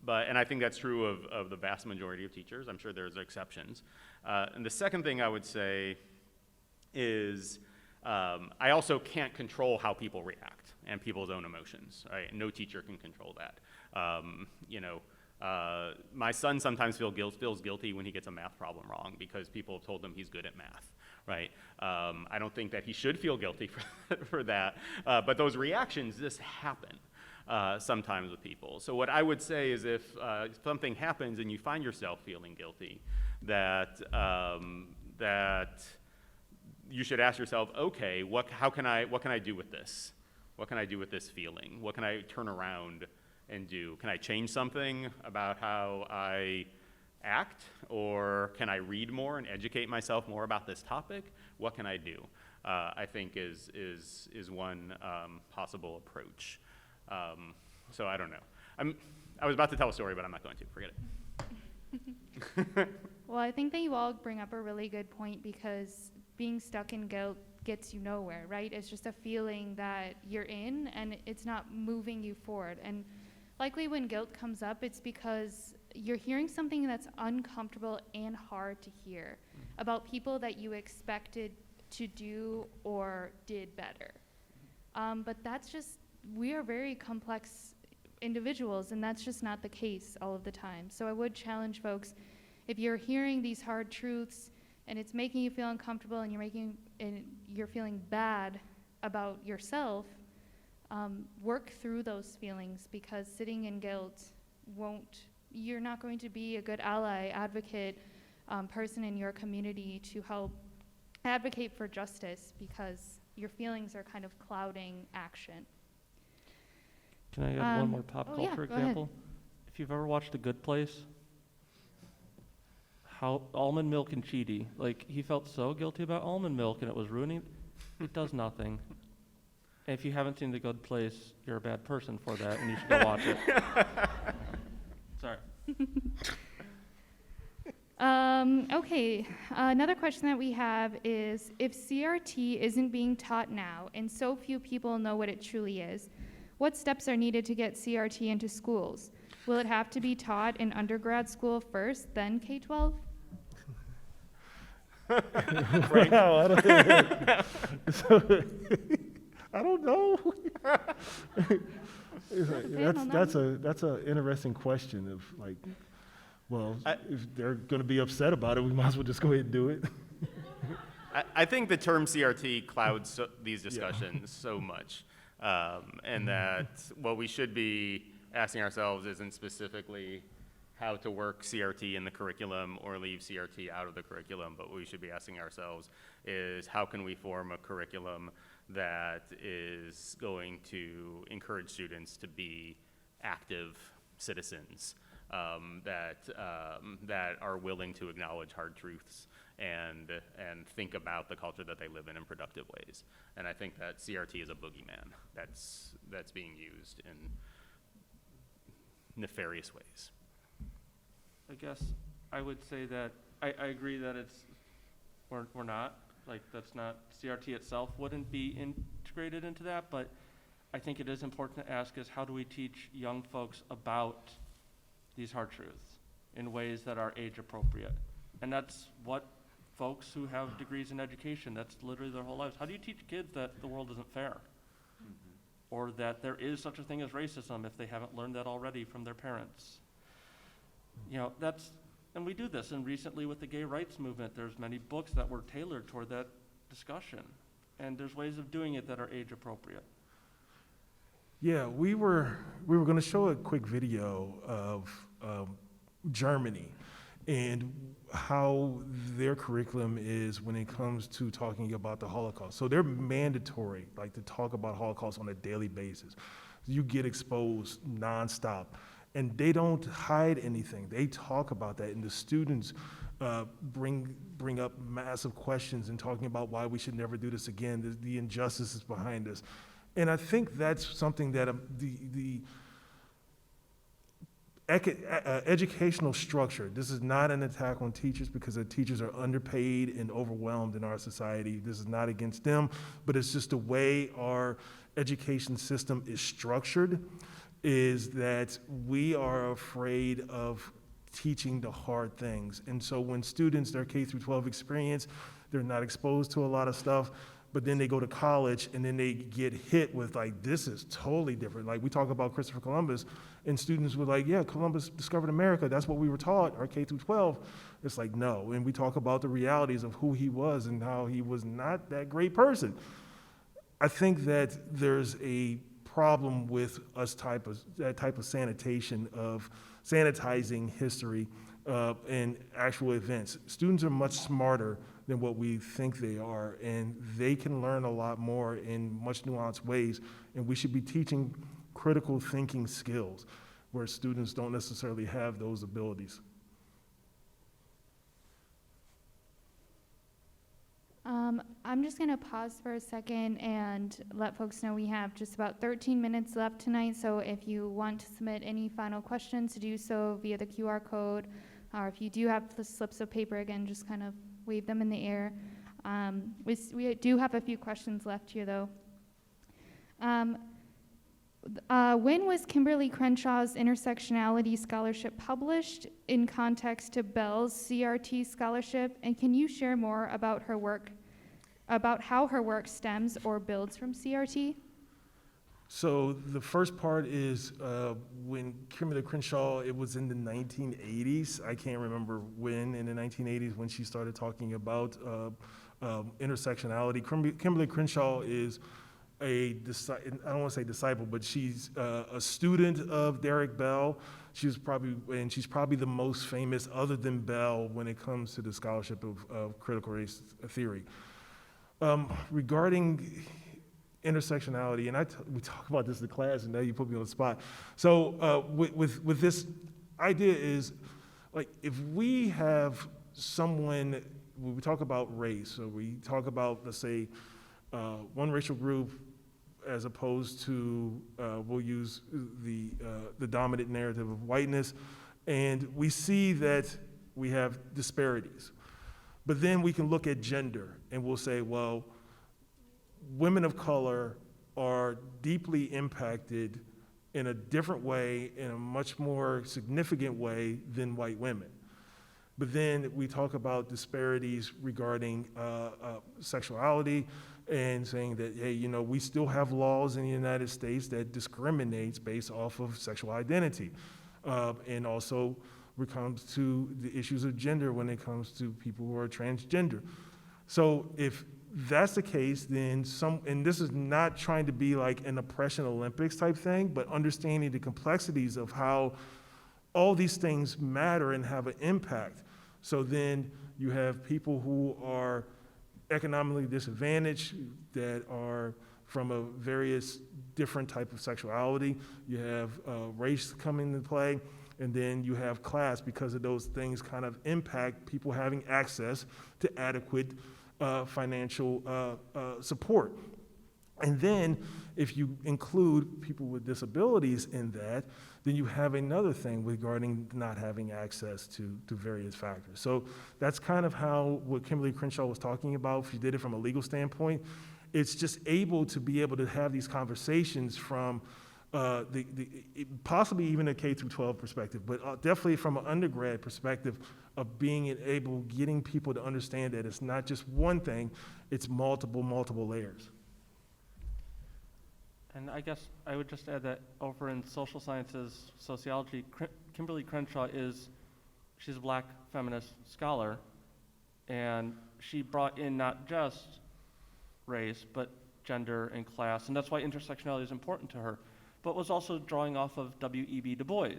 I think that's true of the vast majority of teachers. I'm sure there's exceptions. And the second thing I would say is, I also can't control how people react and people's own emotions, right? No teacher can control that. My son sometimes feels guilty when he gets a math problem wrong because people have told him he's good at math, right? I don't think that he should feel guilty for that, but those reactions just happen sometimes with people. So what I would say is if something happens and you find yourself feeling guilty, that you should ask yourself, okay, what can I do with this? What can I do with this feeling? What can I turn around and do? Can I change something about how I act? Or can I read more and educate myself more about this topic? What can I do? I think is one possible approach. So I don't know. I was about to tell a story, but I'm not going to. Forget it. Well, I think that you all bring up a really good point, because being stuck in guilt gets you nowhere, right? It's just a feeling that you're in, and it's not moving you forward. And likely when guilt comes up, it's because you're hearing something that's uncomfortable and hard to hear about people that you expected to do or did better. But that's just, we are very complex individuals, and that's just not the case all of the time. So I would challenge folks, if you're hearing these hard truths and it's making you feel uncomfortable and you're feeling bad about yourself, work through those feelings, because sitting in guilt you're not going to be a good ally, advocate, person in your community to help advocate for justice, because your feelings are kind of clouding add Can I add one more pop culture go example? ahead. If you've ever watched The Good Place, how almond milk and Cheedy, like, he felt so guilty about almond milk and it was ruining, it does nothing. And if you haven't seen The Good Place, you're a bad person for that, and you should go watch it. Sorry. Okay, another question that we have is, if CRT isn't being taught now and so few people know what it truly is, what steps are needed to get CRT into schools? Will it have to be taught in undergrad school first, then K-12? Wow, I don't know. That's an interesting question of, like, well, if they're going to be upset about it, we might as well just go ahead and do it. I think the term CRT clouds these discussions so much, and that what we should be asking ourselves isn't specifically how to work CRT in the curriculum or leave CRT out of the curriculum, but what we should be asking ourselves is, how can we form a curriculum that is going to encourage students to be active citizens, that are willing to acknowledge hard truths and think about the culture that they live in productive ways. And I think that CRT is a boogeyman that's being used in nefarious ways. I guess I would say that I agree that we're not, like, that's not, CRT itself wouldn't be integrated into that, but I think it is important to ask is, how do we teach young folks about these hard truths in ways that are age appropriate? And that's what folks who have degrees in education, that's literally their whole lives. How do you teach kids that the world isn't fair? or that there is such a thing as racism if they haven't learned that already from their parents. You know, and we do this, and recently with the gay rights movement, there's many books that were tailored toward that discussion, and there's ways of doing it that are age appropriate. Yeah, we were going to show a quick video of Germany and how their curriculum is when it comes to talking about the Holocaust. So they're mandatory, like, to talk about Holocaust on a daily basis. You get exposed nonstop, and they don't hide anything. They talk about that, and the students bring up massive questions and talking about why we should never do this again, the injustices behind us. And I think that's something that the educational structure, this is not an attack on teachers, because the teachers are underpaid and overwhelmed in our society. This is not against them, but it's just the way our education system is structured, is that we are afraid of teaching the hard things. And so when students, their K through 12 experience, they're not exposed to a lot of stuff, but then they go to college and then they get hit with, like, this is totally different. Like, we talk about Christopher Columbus, and students were like, yeah, Columbus discovered America. That's what we were taught, our K through 12. It's like, no. And we talk about the realities of who he was and how he was not that great person. I think that there's a problem with that type of sanitation of sanitizing history and actual events. Students are much smarter than what we think they are, and they can learn a lot more in much nuanced ways, and we should be teaching critical thinking skills where students don't necessarily have those abilities. I'm just going to pause for a second and let folks know we have just about 13 minutes left tonight, so if you want to submit any final questions, to do so via the QR code, or if you do have the slips of paper, again, just kind of wave them in the air. We do have a few questions left here, though. When was Kimberly Crenshaw's Intersectionality Scholarship published in context to Bell's CRT Scholarship? And can you share more about her work, about how her work stems or builds from CRT? So the first part is when Kimberly Crenshaw, it was in the 1980s. I can't remember when in the 1980s when she started talking about intersectionality. Kimberly Crenshaw is I don't want to say disciple, but she's a student of Derek Bell. She's probably the most famous, other than Bell, when it comes to the scholarship of critical race theory. Regarding intersectionality, and we talk about this in class, and now you put me on the spot. So with this idea is, like, if we have someone, when we talk about race, so we talk about, let's say, one racial group as opposed to, we'll use the dominant narrative of whiteness, and we see that we have disparities. But then we can look at gender, and we'll say, well, women of color are deeply impacted in a different way, in a much more significant way than white women. But then we talk about disparities regarding sexuality, and saying that, hey, you know, we still have laws in the United States that discriminates based off of sexual identity. And also when it comes to the issues of gender, when it comes to people who are transgender. So if that's the case, then and this is not trying to be like an oppression Olympics type thing, but understanding the complexities of how all these things matter and have an impact. So then you have people who are economically disadvantaged, that are from a various different type of sexuality. You have race coming into play, and then you have class, because of those things kind of impact people having access to adequate financial support. And then if you include people with disabilities in that, then you have another thing regarding not having access to various factors. So that's kind of how what Kimberly Crenshaw was talking about. If you did it from a legal standpoint, it's just able to be able to have these conversations from possibly even a K through 12 perspective, but definitely from an undergrad perspective of being able, getting people to understand that it's not just one thing, it's multiple layers. And I guess I would just add that over in social sciences, sociology, Kimberly Crenshaw she's a black feminist scholar, and she brought in not just race, but gender and class, and that's why intersectionality is important to her, but was also drawing off of W.E.B. Du Bois,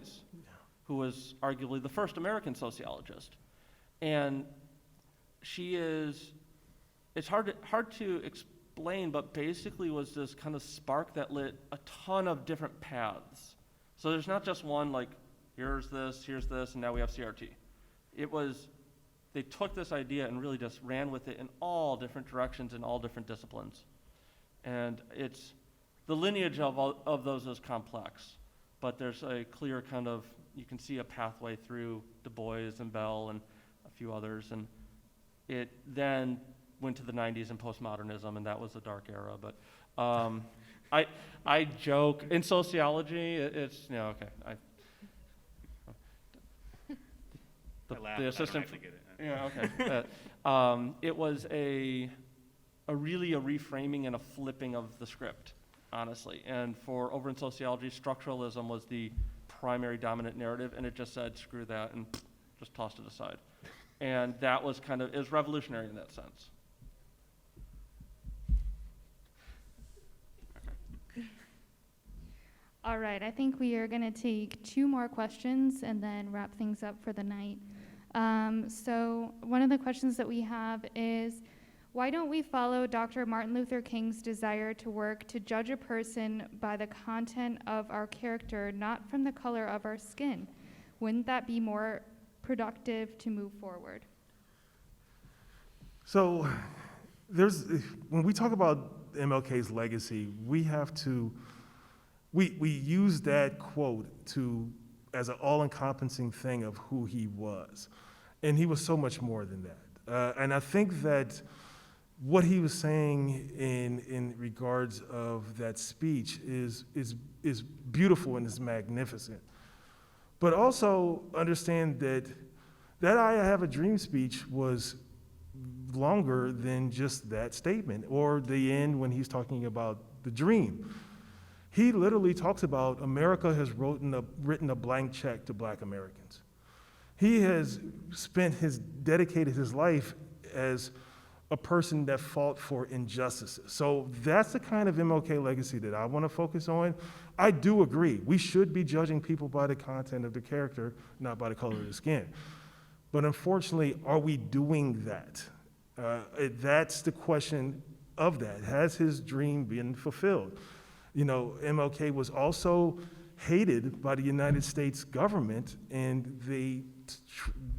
who was arguably the first American sociologist. And it's hard to explain, but basically was this kind of spark that lit a ton of different paths. So there's not just one, like, here's this, and now we have CRT. They took this idea and really just ran with it in all different directions in all different disciplines. And the lineage of those is complex, but there's a clear kind of, you can see a pathway through Du Bois and Bell and a few others, and it then went to the 90s and postmodernism, and that was a dark era. But I joke in sociology. It's okay. I laugh, the assistant. I don't have to get it. Yeah. Okay. It was really a reframing and a flipping of the script, honestly. And over in sociology, structuralism was the primary dominant narrative, and it just said screw that and just tossed it aside. And that was it was revolutionary in that sense. All right, I think we are going to take 2 more questions and then wrap things up for the night. So one of the questions that we have is, why don't we follow Dr. Martin Luther King's desire to work to judge a person by the content of our character, not from the color of our skin? Wouldn't that be more productive to move forward? So when we talk about MLK's legacy, we have to, we use that quote as an all-encompassing thing of who he was. And he was so much more than that. And I think that what he was saying in regards of that speech is beautiful and is magnificent. But also understand that I Have a Dream speech was longer than just that statement, or the end when he's talking about the dream. He literally talks about America has written a blank check to Black Americans. He has dedicated his life as a person that fought for injustices. So that's the kind of MLK legacy that I want to focus on. I do agree, we should be judging people by the content of their character, not by the color of their skin. But unfortunately, are we doing that? That's the question of that. Has his dream been fulfilled? MLK was also hated by the United States government, and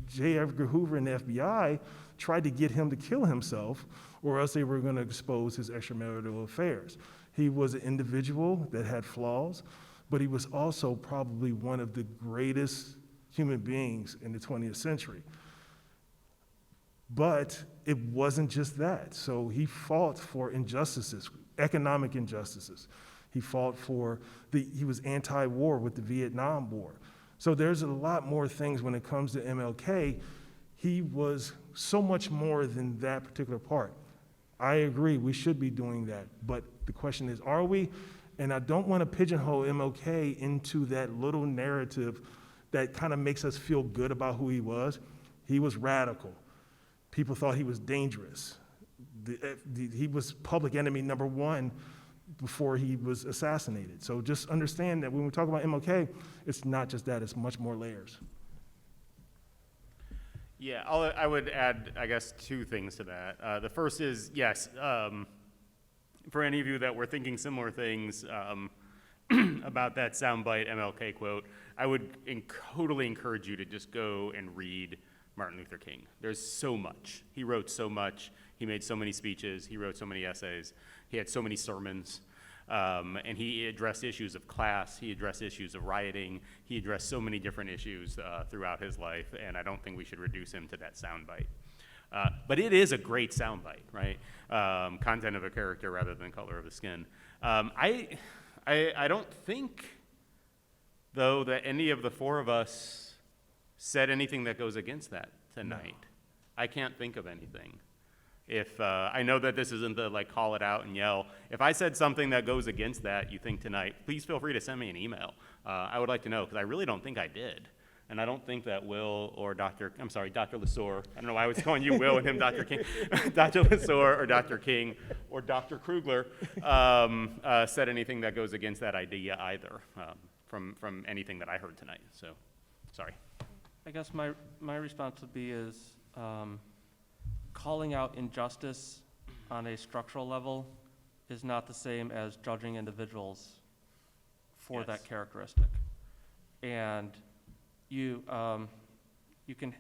J. Edgar Hoover and the FBI tried to get him to kill himself, or else they were going to expose his extramarital affairs. He was an individual that had flaws, but he was also probably one of the greatest human beings in the 20th century. But it wasn't just that. So he fought for injustices, economic injustices. He was anti-war with the Vietnam War. So there's a lot more things when it comes to MLK. He was so much more than that particular part. I agree, we should be doing that. But the question is, are we? And I don't want to pigeonhole MLK into that little narrative that kind of makes us feel good about who he was. He was radical. People thought he was dangerous. He was public enemy number 1 before he was assassinated. So just understand that when we talk about MLK, it's not just that, it's much more layers. Yeah, I would add, I guess, 2 things to that. The first is, yes, for any of you that were thinking similar things about that soundbite MLK quote, I would totally encourage you to just go and read Martin Luther King. There's so much. He wrote so much. He made so many speeches. He wrote so many essays. He had so many sermons. And he addressed issues of class. He addressed issues of rioting. He addressed so many different issues throughout his life, and I don't think we should reduce him to that soundbite. But it is a great soundbite, right? Content of a character rather than color of the skin. I don't think, though, that any of the 4 of us said anything that goes against that tonight. No. I can't think of anything. If I know that this isn't the like call it out and yell. If I said something that goes against that you think tonight, please feel free to send me an email. I would like to know, because I really don't think I did. And I don't think that Will or Dr. Lesor, I don't know why I was calling you Will and him Dr. King, Dr. Lesor or Dr. King or Dr. Krugler said anything that goes against that idea either from anything that I heard tonight. So, sorry. I guess my response would be is calling out injustice on a structural level is not the same as judging individuals for that characteristic. And you can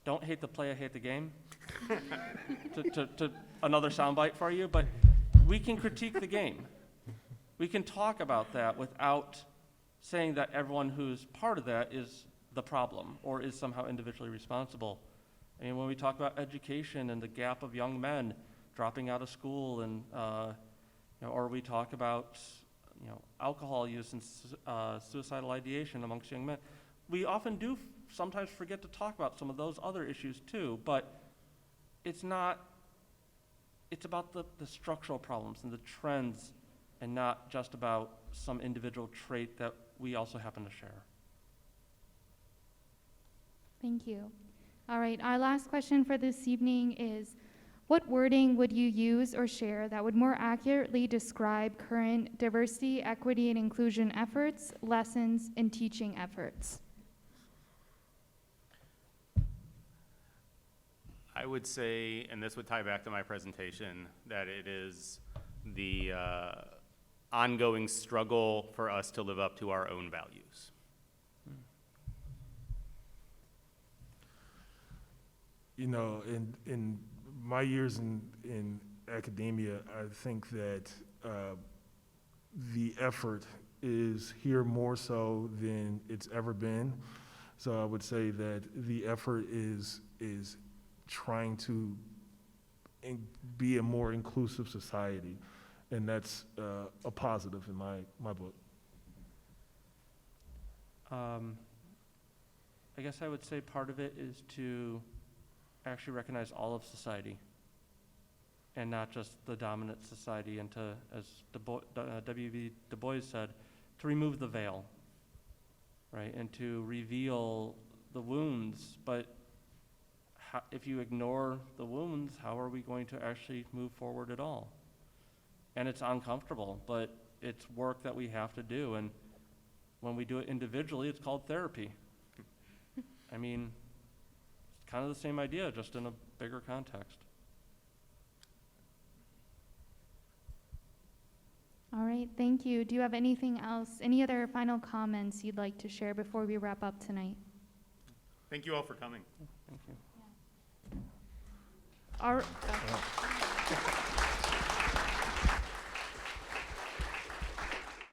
don't hate the player, hate the game. to another soundbite for you, but we can critique the game. We can talk about that without saying that everyone who's part of that is the problem or is somehow individually responsible. I mean, when we talk about education and the gap of young men dropping out of school, and or we talk about alcohol use and suicidal ideation amongst young men, we often do sometimes forget to talk about some of those other issues too. But it's not. It's about the structural problems and the trends, and not just about some individual trait that we also happen to share. Thank you. All right, our last question for this evening is, what wording would you use or share that would more accurately describe current diversity, equity, and inclusion efforts, lessons, and teaching efforts? I would say, and this would tie back to my presentation, that it is the ongoing struggle for us to live up to our own values. You know, in my years in academia, I think that the effort is here more so than it's ever been. So I would say that the effort is trying to be a more inclusive society, and that's a positive in my book. I guess I would say part of it is to actually recognize all of society and not just the dominant society, and to, as W.B. Du Bois said, to remove the veil, right, and to reveal the wounds. But if you ignore the wounds, how are we going to actually move forward at all? And it's uncomfortable, but it's work that we have to do. And when we do it individually, it's called therapy. I mean, it's kind of the same idea, just in a bigger context. All right, thank you. Do you have anything else, any other final comments you'd like to share before we wrap up tonight? Thank you all for coming. Thank you. All right.